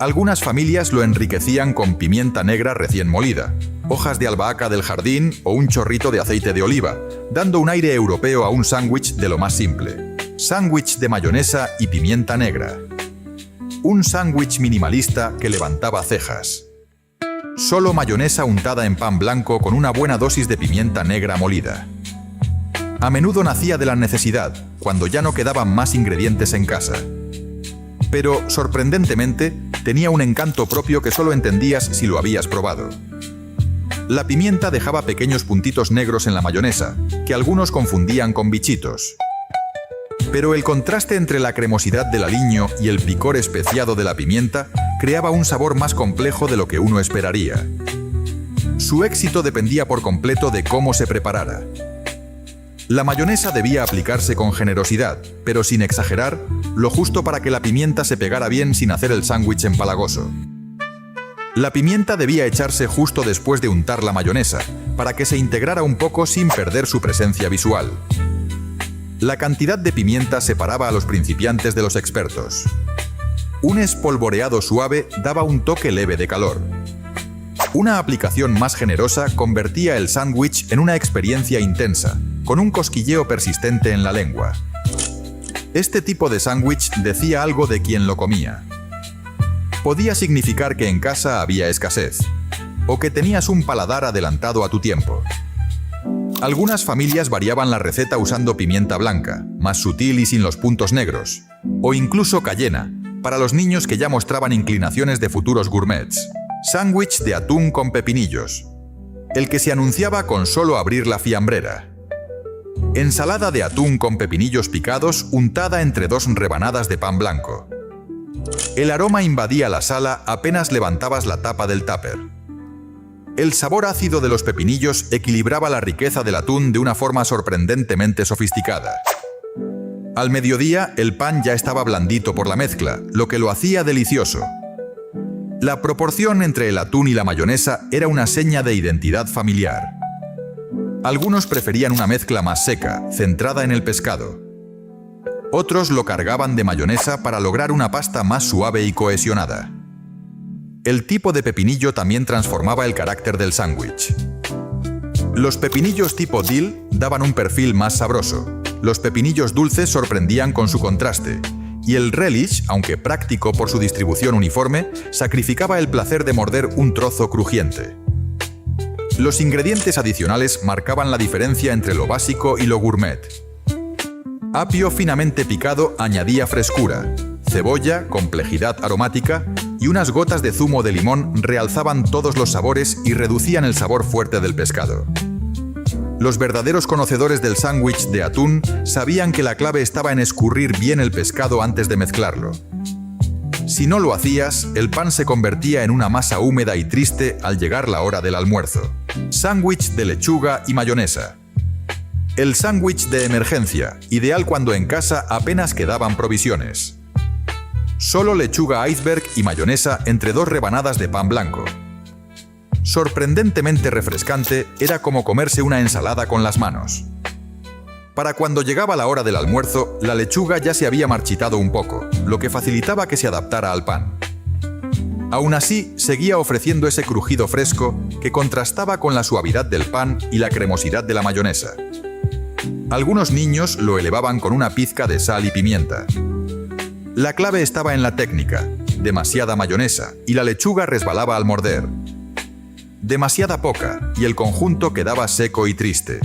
Algunas familias lo enriquecían con pimienta negra recién molida, hojas de albahaca del jardín o un chorrito de aceite de oliva, dando un aire europeo a un sándwich de lo más simple. Sándwich de mayonesa y pimienta negra. Un sándwich minimalista que levantaba cejas. Solo mayonesa untada en pan blanco con una buena dosis de pimienta negra molida. A menudo nacía de la necesidad, cuando ya no quedaban más ingredientes en casa. Pero, sorprendentemente, tenía un encanto propio que solo entendías si lo habías probado. La pimienta dejaba pequeños puntitos negros en la mayonesa, que algunos confundían con bichitos. Pero el contraste entre la cremosidad del aliño y el picor especiado de la pimienta creaba un sabor más complejo de lo que uno esperaría. Su éxito dependía por completo de cómo se preparara. La mayonesa debía aplicarse con generosidad, pero sin exagerar, lo justo para que la pimienta se pegara bien sin hacer el sándwich empalagoso. La pimienta debía echarse justo después de untar la mayonesa, para que se integrara un poco sin perder su presencia visual. La cantidad de pimienta separaba a los principiantes de los expertos. Un espolvoreado suave daba un toque leve de calor. Una aplicación más generosa convertía el sándwich en una experiencia intensa, con un cosquilleo persistente en la lengua. Este tipo de sándwich decía algo de quien lo comía. Podía significar que en casa había escasez, o que tenías un paladar adelantado a tu tiempo. Algunas familias variaban la receta usando pimienta blanca, más sutil y sin los puntos negros, o incluso cayena, para los niños que ya mostraban inclinaciones de futuros gourmets. Sándwich de atún con pepinillos, el que se anunciaba con solo abrir la fiambrera. Ensalada de atún con pepinillos picados untada entre 2 rebanadas de pan blanco. El aroma invadía la sala apenas levantabas la tapa del tupper. El sabor ácido de los pepinillos equilibraba la riqueza del atún de una forma sorprendentemente sofisticada. Al mediodía, el pan ya estaba blandito por la mezcla, lo que lo hacía delicioso. La proporción entre el atún y la mayonesa era una seña de identidad familiar. Algunos preferían una mezcla más seca, centrada en el pescado. Otros lo cargaban de mayonesa para lograr una pasta más suave y cohesionada. El tipo de pepinillo también transformaba el carácter del sándwich. Los pepinillos tipo dill daban un perfil más sabroso. Los pepinillos dulces sorprendían con su contraste. Y el relish, aunque práctico por su distribución uniforme, sacrificaba el placer de morder un trozo crujiente. Los ingredientes adicionales marcaban la diferencia entre lo básico y lo gourmet. Apio finamente picado añadía frescura, cebolla, complejidad aromática y unas gotas de zumo de limón realzaban todos los sabores y reducían el sabor fuerte del pescado. Los verdaderos conocedores del sándwich de atún sabían que la clave estaba en escurrir bien el pescado antes de mezclarlo. Si no lo hacías, el pan se convertía en una masa húmeda y triste al llegar la hora del almuerzo. Sándwich de lechuga y mayonesa. El sándwich de emergencia, ideal cuando en casa apenas quedaban provisiones. Solo lechuga iceberg y mayonesa entre 2 rebanadas de pan blanco. Sorprendentemente refrescante, era como comerse una ensalada con las manos. Para cuando llegaba la hora del almuerzo, la lechuga ya se había marchitado un poco, lo que facilitaba que se adaptara al pan. Aún así, seguía ofreciendo ese crujido fresco que contrastaba con la suavidad del pan y la cremosidad de la mayonesa. Algunos niños lo elevaban con una pizca de sal y pimienta. La clave estaba en la técnica, demasiada mayonesa, y la lechuga resbalaba al morder. Demasiada poca, y el conjunto quedaba seco y triste.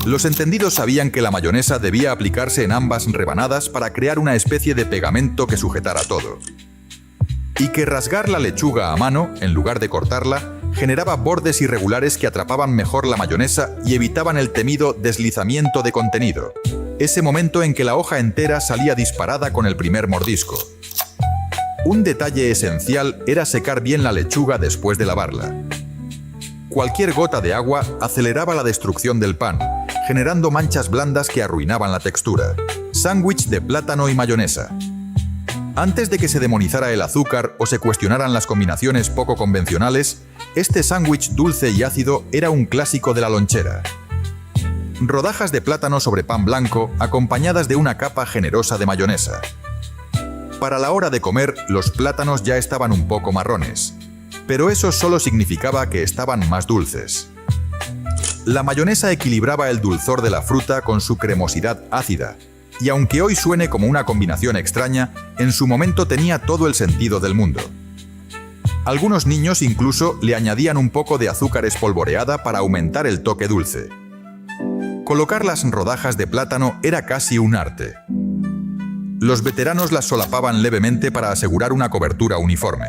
Los entendidos sabían que la mayonesa debía aplicarse en ambas rebanadas para crear una especie de pegamento que sujetara todo. Y que rasgar la lechuga a mano, en lugar de cortarla, generaba bordes irregulares que atrapaban mejor la mayonesa y evitaban el temido deslizamiento de contenido, ese momento en que la hoja entera salía disparada con el primer mordisco. Un detalle esencial era secar bien la lechuga después de lavarla. Cualquier gota de agua aceleraba la destrucción del pan, generando manchas blandas que arruinaban la textura. Sándwich de plátano y mayonesa. Antes de que se demonizara el azúcar o se cuestionaran las combinaciones poco convencionales, este sándwich dulce y ácido era un clásico de la lonchera. Rodajas de plátano sobre pan blanco acompañadas de una capa generosa de mayonesa. Para la hora de comer, los plátanos ya estaban un poco marrones, pero eso solo significaba que estaban más dulces. La mayonesa equilibraba el dulzor de la fruta con su cremosidad ácida, y aunque hoy suene como una combinación extraña, en su momento tenía todo el sentido del mundo. Algunos niños incluso le añadían un poco de azúcar espolvoreada para aumentar el toque dulce. Colocar las rodajas de plátano era casi un arte. Los veteranos las solapaban levemente para asegurar una cobertura uniforme.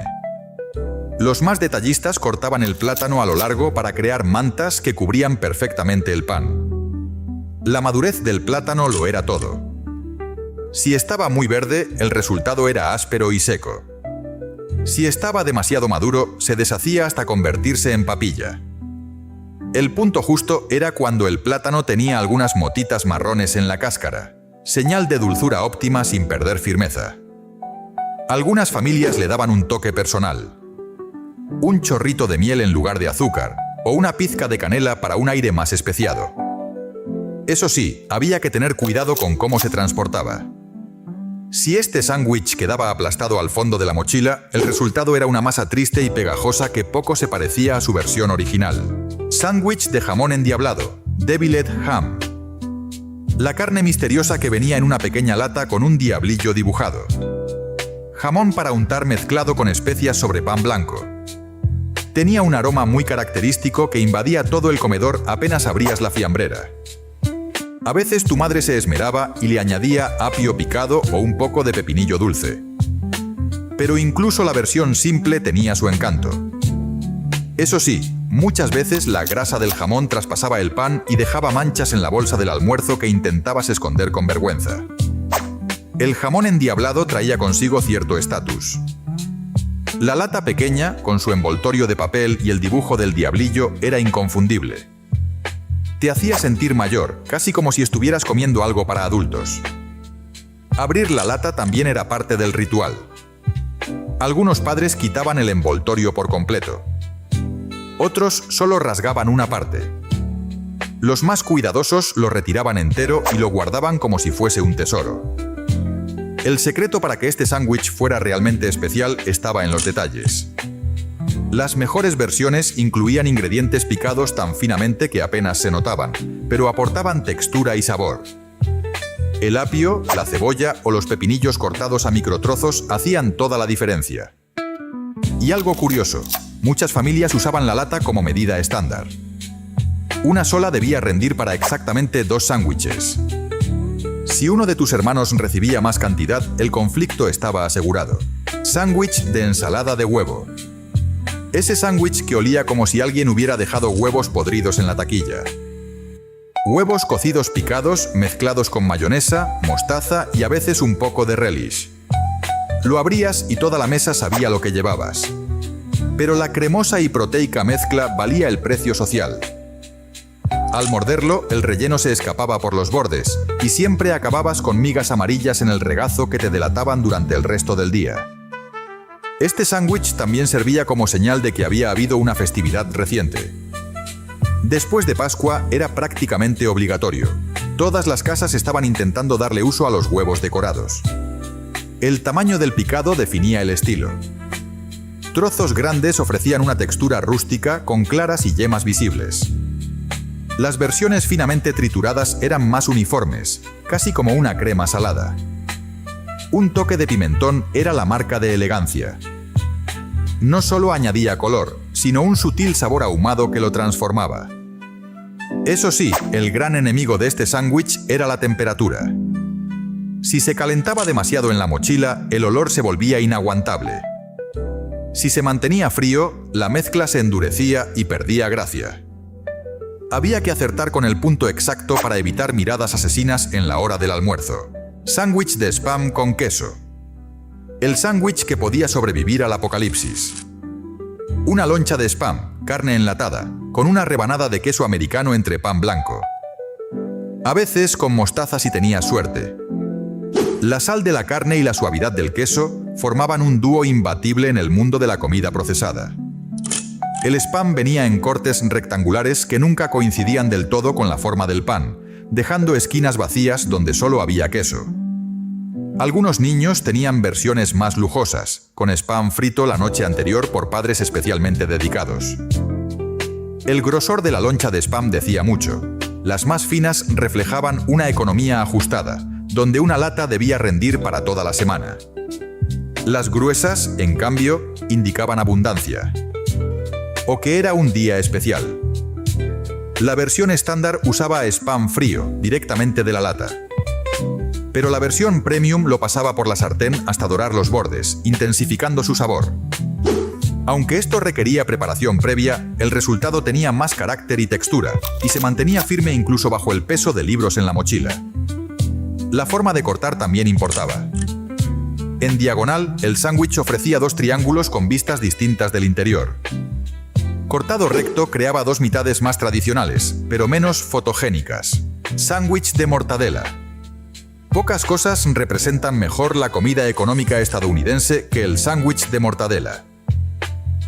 Los más detallistas cortaban el plátano a lo largo para crear mantas que cubrían perfectamente el pan. La madurez del plátano lo era todo. Si estaba muy verde, el resultado era áspero y seco. Si estaba demasiado maduro, se deshacía hasta convertirse en papilla. El punto justo era cuando el plátano tenía algunas motitas marrones en la cáscara, señal de dulzura óptima sin perder firmeza. Algunas familias le daban un toque personal. Un chorrito de miel en lugar de azúcar, o una pizca de canela para un aire más especiado. Eso sí, había que tener cuidado con cómo se transportaba. Si este sándwich quedaba aplastado al fondo de la mochila, el resultado era una masa triste y pegajosa que poco se parecía a su versión original. Sándwich de jamón endiablado, deviled ham. La carne misteriosa que venía en una pequeña lata con un diablillo dibujado. Jamón para untar mezclado con especias sobre pan blanco. Tenía un aroma muy característico que invadía todo el comedor apenas abrías la fiambrera. A veces tu madre se esmeraba y le añadía apio picado o un poco de pepinillo dulce. Pero incluso la versión simple tenía su encanto. Eso sí, muchas veces la grasa del jamón traspasaba el pan y dejaba manchas en la bolsa del almuerzo que intentabas esconder con vergüenza. El jamón endiablado traía consigo cierto estatus. La lata pequeña, con su envoltorio de papel y el dibujo del diablillo, era inconfundible. Te hacía sentir mayor, casi como si estuvieras comiendo algo para adultos. Abrir la lata también era parte del ritual. Algunos padres quitaban el envoltorio por completo. Otros solo rasgaban una parte. Los más cuidadosos lo retiraban entero y lo guardaban como si fuese un tesoro. El secreto para que este sándwich fuera realmente especial estaba en los detalles. Las mejores versiones incluían ingredientes picados tan finamente que apenas se notaban, pero aportaban textura y sabor. El apio, la cebolla o los pepinillos cortados a microtrozos hacían toda la diferencia. Y algo curioso, muchas familias usaban la lata como medida estándar. Una sola debía rendir para exactamente 2 sándwiches. Si uno de tus hermanos recibía más cantidad, el conflicto estaba asegurado. Sándwich de ensalada de huevo. Ese sándwich que olía como si alguien hubiera dejado huevos podridos en la taquilla. Huevos cocidos picados, mezclados con mayonesa, mostaza y a veces un poco de relish. Lo abrías y toda la mesa sabía lo que llevabas. Pero la cremosa y proteica mezcla valía el precio social. Al morderlo, el relleno se escapaba por los bordes, y siempre acababas con migas amarillas en el regazo que te delataban durante el resto del día. Este sándwich también servía como señal de que había habido una festividad reciente. Después de Pascua era prácticamente obligatorio. Todas las casas estaban intentando darle uso a los huevos decorados. El tamaño del picado definía el estilo. Trozos grandes ofrecían una textura rústica con claras y yemas visibles. Las versiones finamente trituradas eran más uniformes, casi como una crema salada. Un toque de pimentón era la marca de elegancia. No solo añadía color, sino un sutil sabor ahumado que lo transformaba. Eso sí, el gran enemigo de este sándwich era la temperatura. Si se calentaba demasiado en la mochila, el olor se volvía inaguantable. Si se mantenía frío, la mezcla se endurecía y perdía gracia. Había que acertar con el punto exacto para evitar miradas asesinas en la hora del almuerzo. Sándwich de spam con queso. El sándwich que podía sobrevivir al apocalipsis. Una loncha de spam, carne enlatada, con una rebanada de queso americano entre pan blanco. A veces con mostaza si tenía suerte. La sal de la carne y la suavidad del queso formaban un dúo imbatible en el mundo de la comida procesada. El spam venía en cortes rectangulares que nunca coincidían del todo con la forma del pan, dejando esquinas vacías donde solo había queso. Algunos niños tenían versiones más lujosas, con spam frito la noche anterior por padres especialmente dedicados. El grosor de la loncha de spam decía mucho. Las más finas reflejaban una economía ajustada, donde una lata debía rendir para toda la semana. Las gruesas, en cambio, indicaban abundancia. O que era un día especial. La versión estándar usaba spam frío, directamente de la lata. Pero la versión premium lo pasaba por la sartén hasta dorar los bordes, intensificando su sabor. Aunque esto requería preparación previa, el resultado tenía más carácter y textura, y se mantenía firme incluso bajo el peso de libros en la mochila. La forma de cortar también importaba. En diagonal, el sándwich ofrecía 2 triángulos con vistas distintas del interior. Cortado recto creaba 2 mitades más tradicionales, pero menos fotogénicas. Sándwich de mortadela. Pocas cosas representan mejor la comida económica estadounidense que el sándwich de mortadela.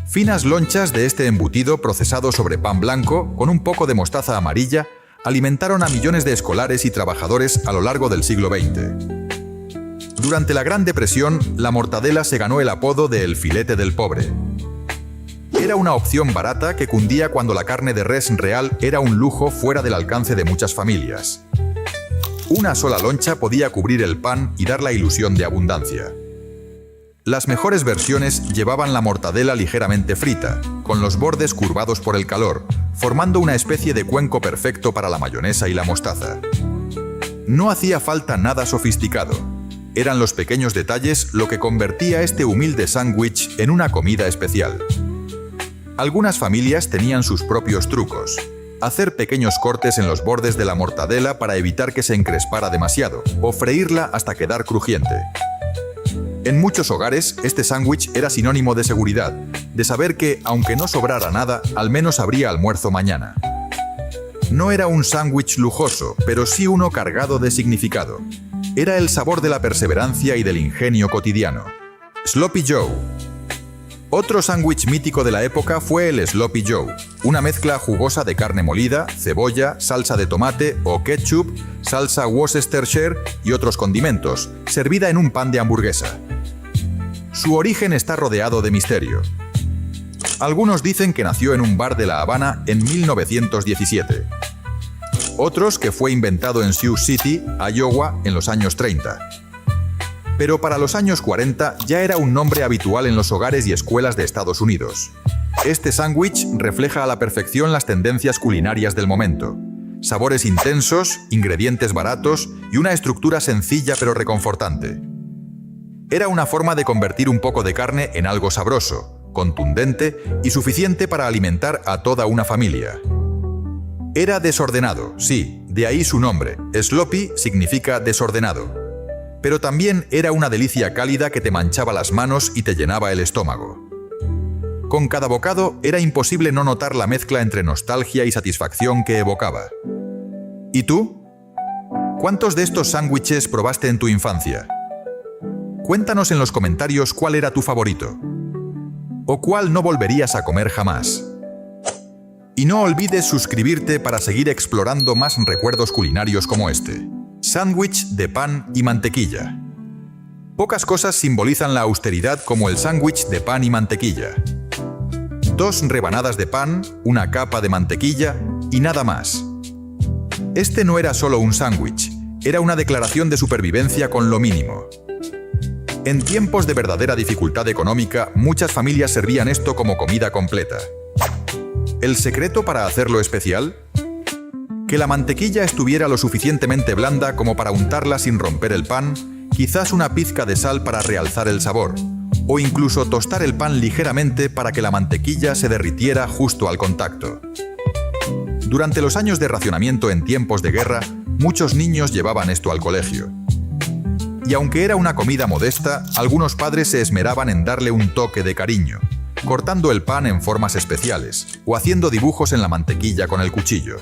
Finas lonchas de este embutido procesado sobre pan blanco, con un poco de mostaza amarilla, alimentaron a millones de escolares y trabajadores a lo largo del siglo XX. Durante la Gran Depresión, la mortadela se ganó el apodo de el filete del pobre. Era una opción barata que cundía cuando la carne de res real era un lujo fuera del alcance de muchas familias. Una sola loncha podía cubrir el pan y dar la ilusión de abundancia. Las mejores versiones llevaban la mortadela ligeramente frita, con los bordes curvados por el calor, formando una especie de cuenco perfecto para la mayonesa y la mostaza. No hacía falta nada sofisticado. Eran los pequeños detalles lo que convertía este humilde sándwich en una comida especial. Algunas familias tenían sus propios trucos. Hacer pequeños cortes en los bordes de la mortadela para evitar que se encrespara demasiado, o freírla hasta quedar crujiente. En muchos hogares, este sándwich era sinónimo de seguridad, de saber que, aunque no sobrara nada, al menos habría almuerzo mañana. No era un sándwich lujoso, pero sí uno cargado de significado. Era el sabor de la perseverancia y del ingenio cotidiano. Sloppy Joe. Otro sándwich mítico de la época fue el Sloppy Joe, una mezcla jugosa de carne molida, cebolla, salsa de tomate o ketchup, salsa Worcestershire y otros condimentos, servida en un pan de hamburguesa. Su origen está rodeado de misterio. Algunos dicen que nació en un bar de La Habana en 1917. Otros que fue inventado en Sioux City, Iowa, en los años 30. Pero para los años 40 ya era un nombre habitual en los hogares y escuelas de Estados Unidos. Este sándwich refleja a la perfección las tendencias culinarias del momento. Sabores intensos, ingredientes baratos y una estructura sencilla pero reconfortante. Era una forma de convertir un poco de carne en algo sabroso, contundente y suficiente para alimentar a toda una familia. Era desordenado, sí, de ahí su nombre. Sloppy significa desordenado. Pero también era una delicia cálida que te manchaba las manos y te llenaba el estómago. Con cada bocado era imposible no notar la mezcla entre nostalgia y satisfacción que evocaba. ¿Y tú? ¿Cuántos de estos sándwiches probaste en tu infancia? Cuéntanos en los comentarios cuál era tu favorito. ¿O cuál no volverías a comer jamás? Y no olvides suscribirte para seguir explorando más recuerdos culinarios como este. Sándwich de pan y mantequilla. Pocas cosas simbolizan la austeridad como el sándwich de pan y mantequilla. 2 rebanadas de pan, una capa de mantequilla y nada más. Este no era solo un sándwich, era una declaración de supervivencia con lo mínimo. En tiempos de verdadera dificultad económica, muchas familias servían esto como comida completa. ¿El secreto para hacerlo especial? Que la mantequilla estuviera lo suficientemente blanda como para untarla sin romper el pan, quizás una pizca de sal para realzar el sabor, o incluso tostar el pan ligeramente para que la mantequilla se derritiera justo al contacto. Durante los años de racionamiento en tiempos de guerra, muchos niños llevaban esto al colegio. Y aunque era una comida modesta, algunos padres se esmeraban en darle un toque de cariño, cortando el pan en formas especiales o haciendo dibujos en la mantequilla con el cuchillo.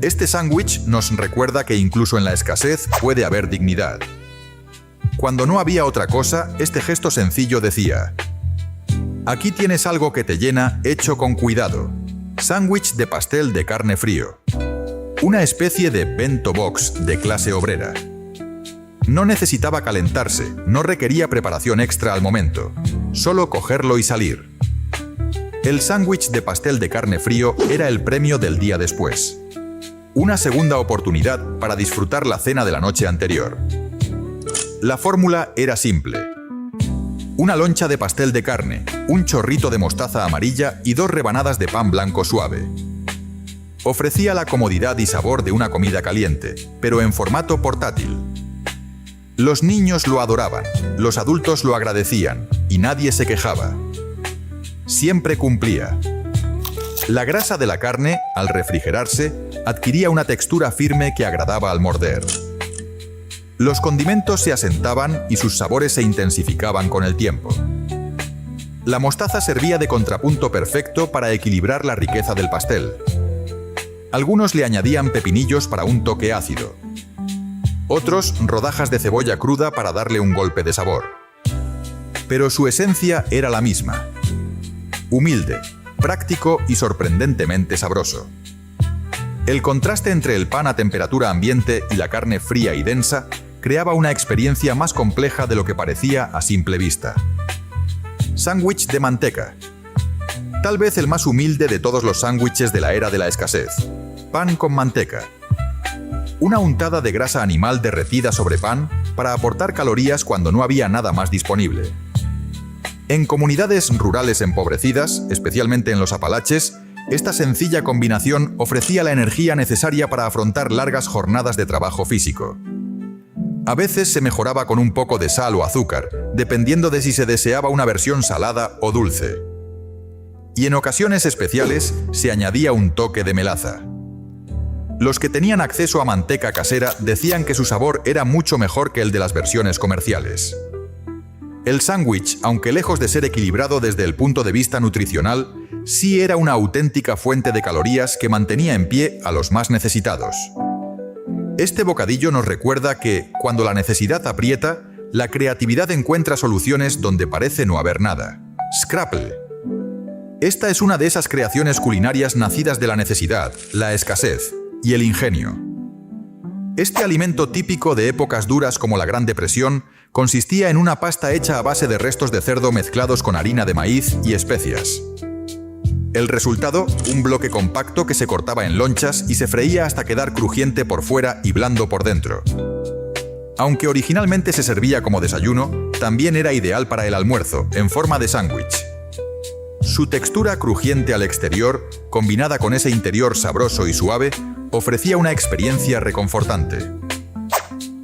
Este sándwich nos recuerda que incluso en la escasez puede haber dignidad. Cuando no había otra cosa, este gesto sencillo decía: aquí tienes algo que te llena, hecho con cuidado. Sándwich de pastel de carne frío. Una especie de bento box de clase obrera. No necesitaba calentarse, no requería preparación extra al momento. Solo cogerlo y salir. El sándwich de pastel de carne frío era el premio del día después. Una segunda oportunidad para disfrutar la cena de la noche anterior. La fórmula era simple. Una loncha de pastel de carne, un chorrito de mostaza amarilla y 2 rebanadas de pan blanco suave. Ofrecía la comodidad y sabor de una comida caliente, pero en formato portátil. Los niños lo adoraban, los adultos lo agradecían y nadie se quejaba. Siempre cumplía. La grasa de la carne, al refrigerarse, adquiría una textura firme que agradaba al morder. Los condimentos se asentaban y sus sabores se intensificaban con el tiempo. La mostaza servía de contrapunto perfecto para equilibrar la riqueza del pastel. Algunos le añadían pepinillos para un toque ácido. Otros, rodajas de cebolla cruda para darle un golpe de sabor. Pero su esencia era la misma. Humilde, práctico y sorprendentemente sabroso. El contraste entre el pan a temperatura ambiente y la carne fría y densa creaba una experiencia más compleja de lo que parecía a simple vista. Sándwich de manteca. Tal vez el más humilde de todos los sándwiches de la era de la escasez. Pan con manteca. Una untada de grasa animal derretida sobre pan para aportar calorías cuando no había nada más disponible. En comunidades rurales empobrecidas, especialmente en los Apalaches, esta sencilla combinación ofrecía la energía necesaria para afrontar largas jornadas de trabajo físico. A veces se mejoraba con un poco de sal o azúcar, dependiendo de si se deseaba una versión salada o dulce. Y en ocasiones especiales se añadía un toque de melaza. Los que tenían acceso a manteca casera decían que su sabor era mucho mejor que el de las versiones comerciales. El sándwich, aunque lejos de ser equilibrado desde el punto de vista nutricional, sí era una auténtica fuente de calorías que mantenía en pie a los más necesitados. Este bocadillo nos recuerda que, cuando la necesidad aprieta, la creatividad encuentra soluciones donde parece no haber nada. Scrapple. Esta es una de esas creaciones culinarias nacidas de la necesidad, la escasez y el ingenio. Este alimento típico de épocas duras como la Gran Depresión consistía en una pasta hecha a base de restos de cerdo mezclados con harina de maíz y especias. El resultado, un bloque compacto que se cortaba en lonchas y se freía hasta quedar crujiente por fuera y blando por dentro. Aunque originalmente se servía como desayuno, también era ideal para el almuerzo, en forma de sándwich. Su textura crujiente al exterior, combinada con ese interior sabroso y suave, ofrecía una experiencia reconfortante.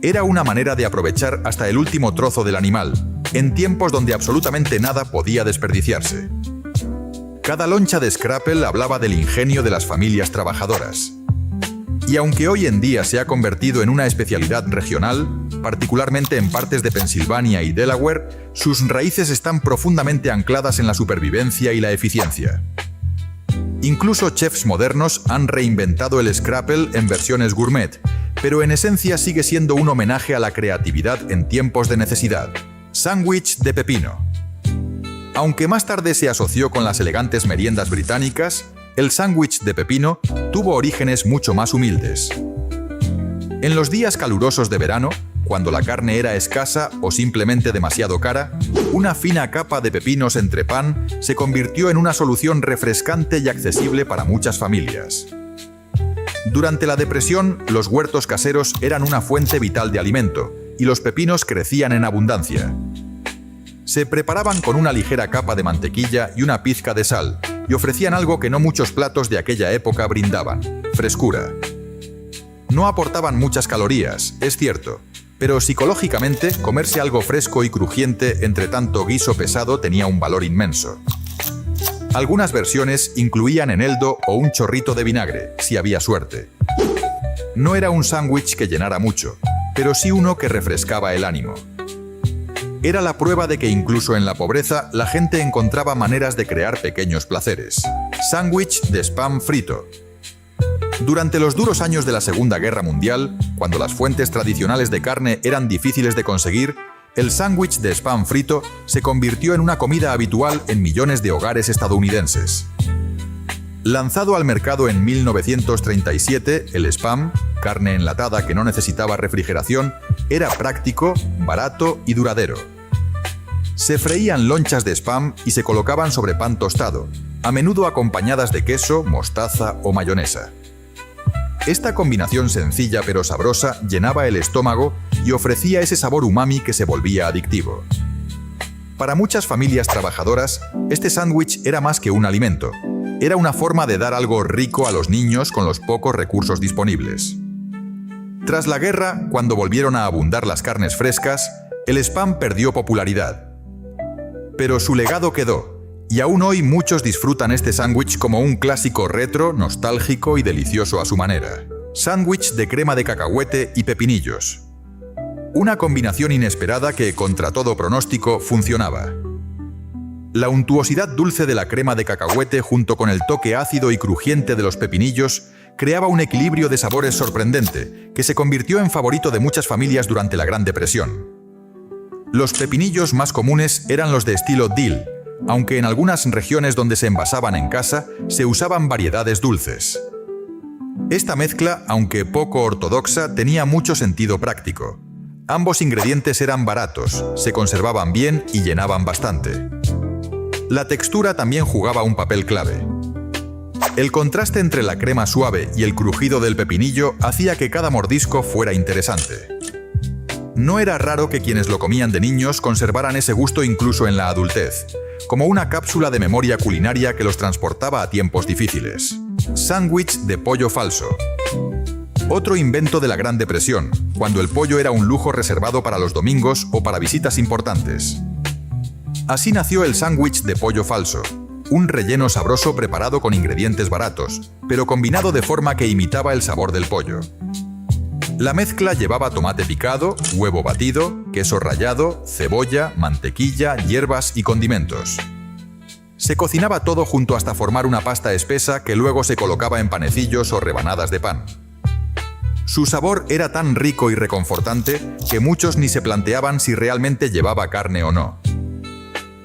Era una manera de aprovechar hasta el último trozo del animal, en tiempos donde absolutamente nada podía desperdiciarse. Cada loncha de scrapple hablaba del ingenio de las familias trabajadoras. Y aunque hoy en día se ha convertido en una especialidad regional, particularmente en partes de Pensilvania y Delaware, sus raíces están profundamente ancladas en la supervivencia y la eficiencia. Incluso chefs modernos han reinventado el scrapple en versiones gourmet, pero en esencia sigue siendo un homenaje a la creatividad en tiempos de necesidad. Sándwich de pepino. Aunque más tarde se asoció con las elegantes meriendas británicas, el sándwich de pepino tuvo orígenes mucho más humildes. En los días calurosos de verano, cuando la carne era escasa o simplemente demasiado cara, una fina capa de pepinos entre pan se convirtió en una solución refrescante y accesible para muchas familias. Durante la Depresión, los huertos caseros eran una fuente vital de alimento, y los pepinos crecían en abundancia. Se preparaban con una ligera capa de mantequilla y una pizca de sal, y ofrecían algo que no muchos platos de aquella época brindaban: frescura. No aportaban muchas calorías, es cierto, pero psicológicamente comerse algo fresco y crujiente entre tanto guiso pesado tenía un valor inmenso. Algunas versiones incluían eneldo o un chorrito de vinagre, si había suerte. No era un sándwich que llenara mucho, pero sí uno que refrescaba el ánimo. Era la prueba de que incluso en la pobreza la gente encontraba maneras de crear pequeños placeres. Sándwich de spam frito. Durante los duros años de la Segunda Guerra Mundial, cuando las fuentes tradicionales de carne eran difíciles de conseguir, el sándwich de spam frito se convirtió en una comida habitual en millones de hogares estadounidenses. Lanzado al mercado en 1937, el Spam, carne enlatada que no necesitaba refrigeración, era práctico, barato y duradero. Se freían lonchas de Spam y se colocaban sobre pan tostado, a menudo acompañadas de queso, mostaza o mayonesa. Esta combinación sencilla pero sabrosa llenaba el estómago y ofrecía ese sabor umami que se volvía adictivo. Para muchas familias trabajadoras, este sándwich era más que un alimento. Era una forma de dar algo rico a los niños con los pocos recursos disponibles. Tras la guerra, cuando volvieron a abundar las carnes frescas, el Spam perdió popularidad. Pero su legado quedó, y aún hoy muchos disfrutan este sándwich como un clásico retro, nostálgico y delicioso a su manera. Sándwich de crema de cacahuete y pepinillos. Una combinación inesperada que, contra todo pronóstico, funcionaba. La untuosidad dulce de la crema de cacahuete junto con el toque ácido y crujiente de los pepinillos creaba un equilibrio de sabores sorprendente, que se convirtió en favorito de muchas familias durante la Gran Depresión. Los pepinillos más comunes eran los de estilo dill, aunque en algunas regiones donde se envasaban en casa se usaban variedades dulces. Esta mezcla, aunque poco ortodoxa, tenía mucho sentido práctico. Ambos ingredientes eran baratos, se conservaban bien y llenaban bastante. La textura también jugaba un papel clave. El contraste entre la crema suave y el crujido del pepinillo hacía que cada mordisco fuera interesante. No era raro que quienes lo comían de niños conservaran ese gusto incluso en la adultez, como una cápsula de memoria culinaria que los transportaba a tiempos difíciles. Sándwich de pollo falso. Otro invento de la Gran Depresión, cuando el pollo era un lujo reservado para los domingos o para visitas importantes. Así nació el sándwich de pollo falso, un relleno sabroso preparado con ingredientes baratos, pero combinado de forma que imitaba el sabor del pollo. La mezcla llevaba tomate picado, huevo batido, queso rallado, cebolla, mantequilla, hierbas y condimentos. Se cocinaba todo junto hasta formar una pasta espesa que luego se colocaba en panecillos o rebanadas de pan. Su sabor era tan rico y reconfortante que muchos ni se planteaban si realmente llevaba carne o no.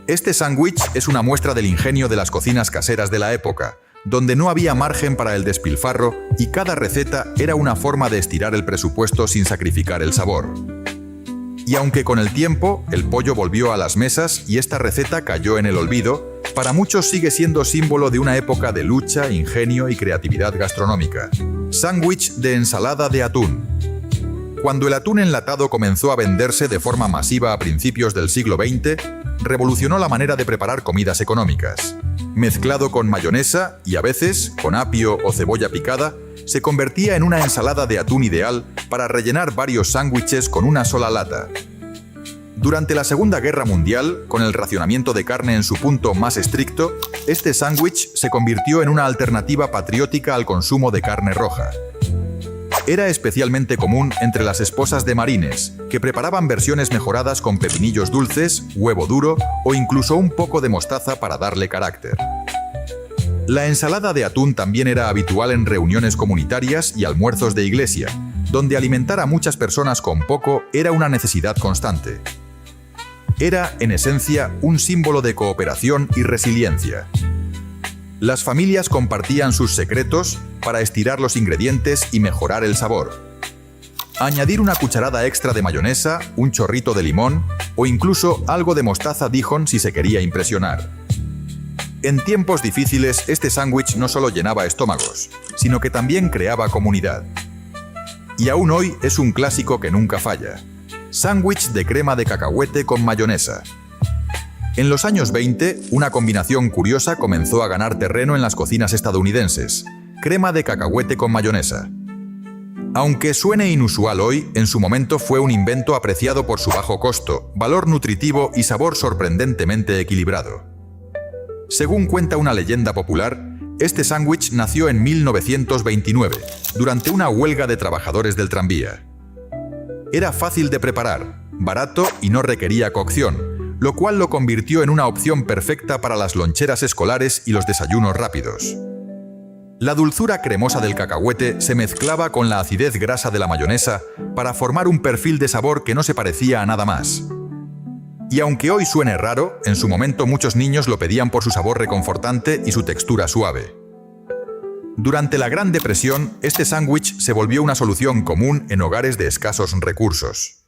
Este sándwich es una muestra del ingenio de las cocinas caseras de la época, donde no había margen para el despilfarro y cada receta era una forma de estirar el presupuesto sin sacrificar el sabor. Y aunque con el tiempo el pollo volvió a las mesas y esta receta cayó en el olvido, para muchos sigue siendo símbolo de una época de lucha, ingenio y creatividad gastronómica. Sándwich de ensalada de atún. Cuando el atún enlatado comenzó a venderse de forma masiva a principios del siglo XX, revolucionó la manera de preparar comidas económicas. Mezclado con mayonesa y a veces con apio o cebolla picada, se convertía en una ensalada de atún ideal para rellenar varios sándwiches con una sola lata. Durante la Segunda Guerra Mundial, con el racionamiento de carne en su punto más estricto, este sándwich se convirtió en una alternativa patriótica al consumo de carne roja. Era especialmente común entre las esposas de marines, que preparaban versiones mejoradas con pepinillos dulces, huevo duro o incluso un poco de mostaza para darle carácter. La ensalada de atún también era habitual en reuniones comunitarias y almuerzos de iglesia, donde alimentar a muchas personas con poco era una necesidad constante. Era, en esencia, un símbolo de cooperación y resiliencia. Las familias compartían sus secretos para estirar los ingredientes y mejorar el sabor. Añadir una cucharada extra de mayonesa, un chorrito de limón o incluso algo de mostaza Dijon si se quería impresionar. En tiempos difíciles, este sándwich no solo llenaba estómagos, sino que también creaba comunidad. Y aún hoy es un clásico que nunca falla. Sándwich de crema de cacahuete con mayonesa. En los años 20, una combinación curiosa comenzó a ganar terreno en las cocinas estadounidenses: crema de cacahuete con mayonesa. Aunque suene inusual hoy, en su momento fue un invento apreciado por su bajo costo, valor nutritivo y sabor sorprendentemente equilibrado. Según cuenta una leyenda popular, este sándwich nació en 1929, durante una huelga de trabajadores del tranvía. Era fácil de preparar, barato y no requería cocción, lo cual lo convirtió en una opción perfecta para las loncheras escolares y los desayunos rápidos. La dulzura cremosa del cacahuete se mezclaba con la acidez grasa de la mayonesa para formar un perfil de sabor que no se parecía a nada más. Y aunque hoy suene raro, en su momento muchos niños lo pedían por su sabor reconfortante y su textura suave. Durante la Gran Depresión, este sándwich se volvió una solución común en hogares de escasos recursos.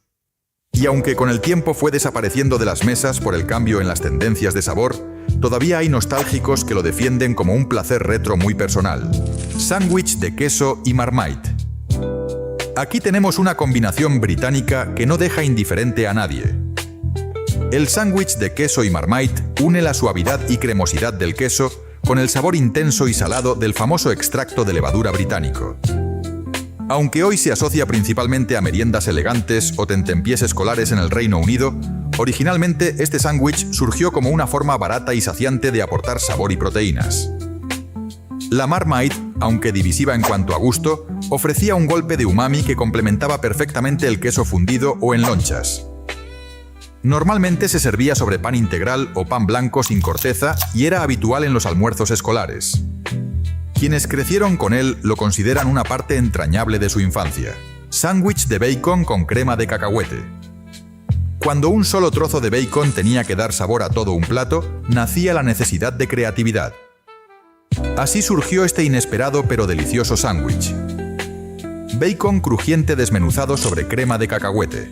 Y aunque con el tiempo fue desapareciendo de las mesas por el cambio en las tendencias de sabor, todavía hay nostálgicos que lo defienden como un placer retro muy personal. Sándwich de queso y Marmite. Aquí tenemos una combinación británica que no deja indiferente a nadie. El sándwich de queso y Marmite une la suavidad y cremosidad del queso con el sabor intenso y salado del famoso extracto de levadura británico. Aunque hoy se asocia principalmente a meriendas elegantes o tentempiés escolares en el Reino Unido, originalmente este sándwich surgió como una forma barata y saciante de aportar sabor y proteínas. La Marmite, aunque divisiva en cuanto a gusto, ofrecía un golpe de umami que complementaba perfectamente el queso fundido o en lonchas. Normalmente se servía sobre pan integral o pan blanco sin corteza y era habitual en los almuerzos escolares. Quienes crecieron con él lo consideran una parte entrañable de su infancia. Sándwich de bacon con crema de cacahuete. Cuando un solo trozo de bacon tenía que dar sabor a todo un plato, nacía la necesidad de creatividad. Así surgió este inesperado pero delicioso sándwich. Bacon crujiente desmenuzado sobre crema de cacahuete.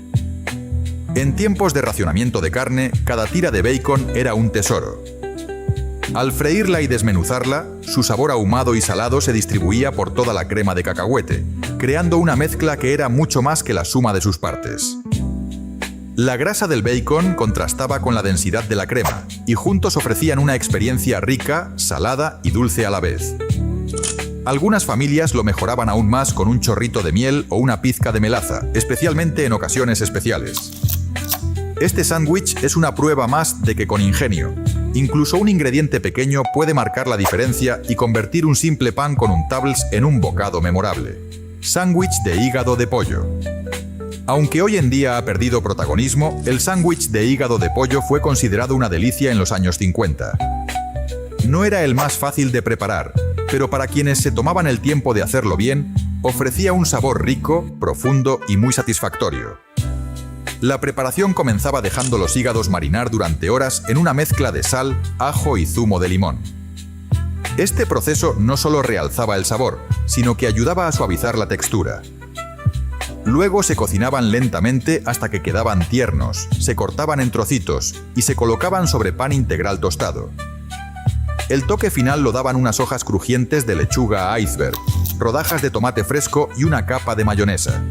En tiempos de racionamiento de carne, cada tira de bacon era un tesoro. Al freírla y desmenuzarla, su sabor ahumado y salado se distribuía por toda la crema de cacahuete, creando una mezcla que era mucho más que la suma de sus partes. La grasa del bacon contrastaba con la densidad de la crema, y juntos ofrecían una experiencia rica, salada y dulce a la vez. Algunas familias lo mejoraban aún más con un chorrito de miel o una pizca de melaza, especialmente en ocasiones especiales. Este sándwich es una prueba más de que con ingenio, incluso un ingrediente pequeño puede marcar la diferencia y convertir un simple pan con untables en un bocado memorable. Sándwich de hígado de pollo. Aunque hoy en día ha perdido protagonismo, el sándwich de hígado de pollo fue considerado una delicia en los años 50. No era el más fácil de preparar, pero para quienes se tomaban el tiempo de hacerlo bien, ofrecía un sabor rico, profundo y muy satisfactorio. La preparación comenzaba dejando los hígados marinar durante horas en una mezcla de sal, ajo y zumo de limón. Este proceso no solo realzaba el sabor, sino que ayudaba a suavizar la textura. Luego se cocinaban lentamente hasta que quedaban tiernos, se cortaban en trocitos y se colocaban sobre pan integral tostado. El toque final lo daban unas hojas crujientes de lechuga iceberg, rodajas de tomate fresco y una capa de mayonesa.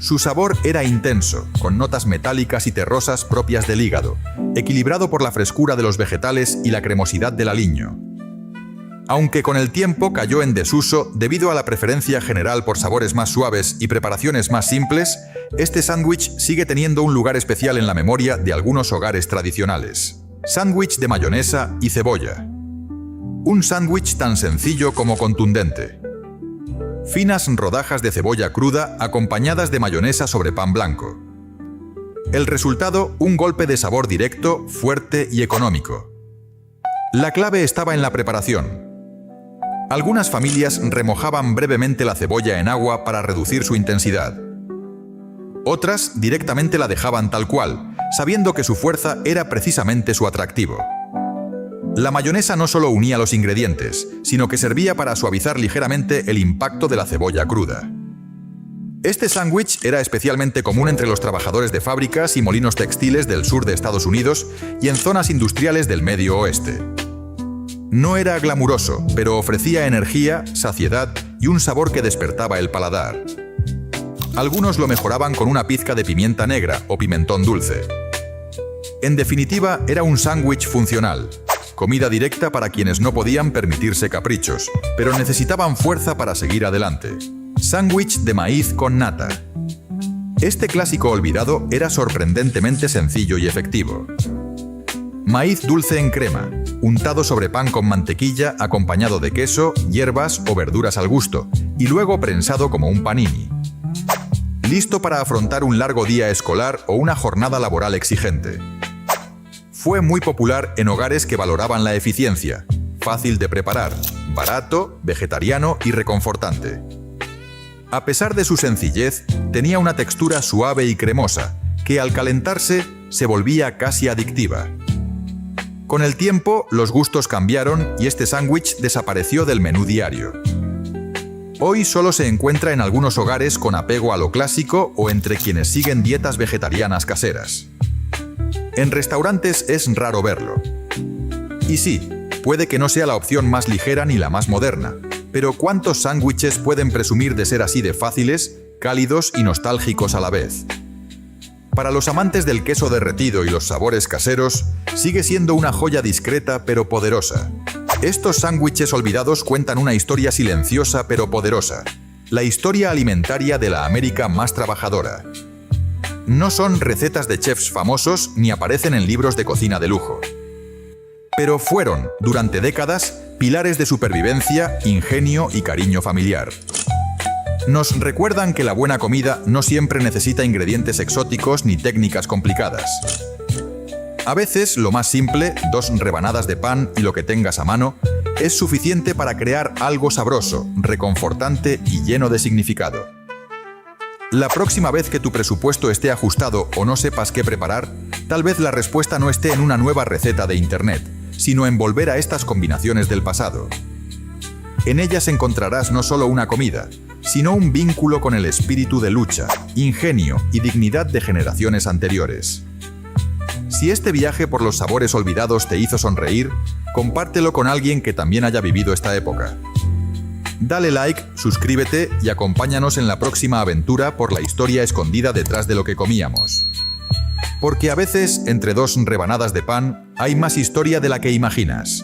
Su sabor era intenso, con notas metálicas y terrosas propias del hígado, equilibrado por la frescura de los vegetales y la cremosidad del aliño. Aunque con el tiempo cayó en desuso debido a la preferencia general por sabores más suaves y preparaciones más simples, este sándwich sigue teniendo un lugar especial en la memoria de algunos hogares tradicionales. Sándwich de mayonesa y cebolla. Un sándwich tan sencillo como contundente. Finas rodajas de cebolla cruda acompañadas de mayonesa sobre pan blanco. El resultado, un golpe de sabor directo, fuerte y económico. La clave estaba en la preparación. Algunas familias remojaban brevemente la cebolla en agua para reducir su intensidad. Otras directamente la dejaban tal cual, sabiendo que su fuerza era precisamente su atractivo. La mayonesa no solo unía los ingredientes, sino que servía para suavizar ligeramente el impacto de la cebolla cruda. Este sándwich era especialmente común entre los trabajadores de fábricas y molinos textiles del sur de Estados Unidos y en zonas industriales del Medio Oeste. No era glamuroso, pero ofrecía energía, saciedad y un sabor que despertaba el paladar. Algunos lo mejoraban con una pizca de pimienta negra o pimentón dulce. En definitiva, era un sándwich funcional. Comida directa para quienes no podían permitirse caprichos, pero necesitaban fuerza para seguir adelante. Sándwich de maíz con nata. Este clásico olvidado era sorprendentemente sencillo y efectivo. Maíz dulce en crema, untado sobre pan con mantequilla acompañado de queso, hierbas o verduras al gusto, y luego prensado como un panini. Listo para afrontar un largo día escolar o una jornada laboral exigente. Fue muy popular en hogares que valoraban la eficiencia, fácil de preparar, barato, vegetariano y reconfortante. A pesar de su sencillez, tenía una textura suave y cremosa, que al calentarse se volvía casi adictiva. Con el tiempo, los gustos cambiaron y este sándwich desapareció del menú diario. Hoy solo se encuentra en algunos hogares con apego a lo clásico o entre quienes siguen dietas vegetarianas caseras. En restaurantes es raro verlo. Y sí, puede que no sea la opción más ligera ni la más moderna, pero ¿cuántos sándwiches pueden presumir de ser así de fáciles, cálidos y nostálgicos a la vez? Para los amantes del queso derretido y los sabores caseros, sigue siendo una joya discreta pero poderosa. Estos sándwiches olvidados cuentan una historia silenciosa pero poderosa, la historia alimentaria de la América más trabajadora. No son recetas de chefs famosos ni aparecen en libros de cocina de lujo. Pero fueron, durante décadas, pilares de supervivencia, ingenio y cariño familiar. Nos recuerdan que la buena comida no siempre necesita ingredientes exóticos ni técnicas complicadas. A veces, lo más simple, 2 rebanadas de pan y lo que tengas a mano, es suficiente para crear algo sabroso, reconfortante y lleno de significado. La próxima vez que tu presupuesto esté ajustado o no sepas qué preparar, tal vez la respuesta no esté en una nueva receta de Internet, sino en volver a estas combinaciones del pasado. En ellas encontrarás no solo una comida, sino un vínculo con el espíritu de lucha, ingenio y dignidad de generaciones anteriores. Si este viaje por los sabores olvidados te hizo sonreír, compártelo con alguien que también haya vivido esta época. Dale like, suscríbete y acompáñanos en la próxima aventura por la historia escondida detrás de lo que comíamos. Porque a veces, entre 2 rebanadas de pan, hay más historia de la que imaginas.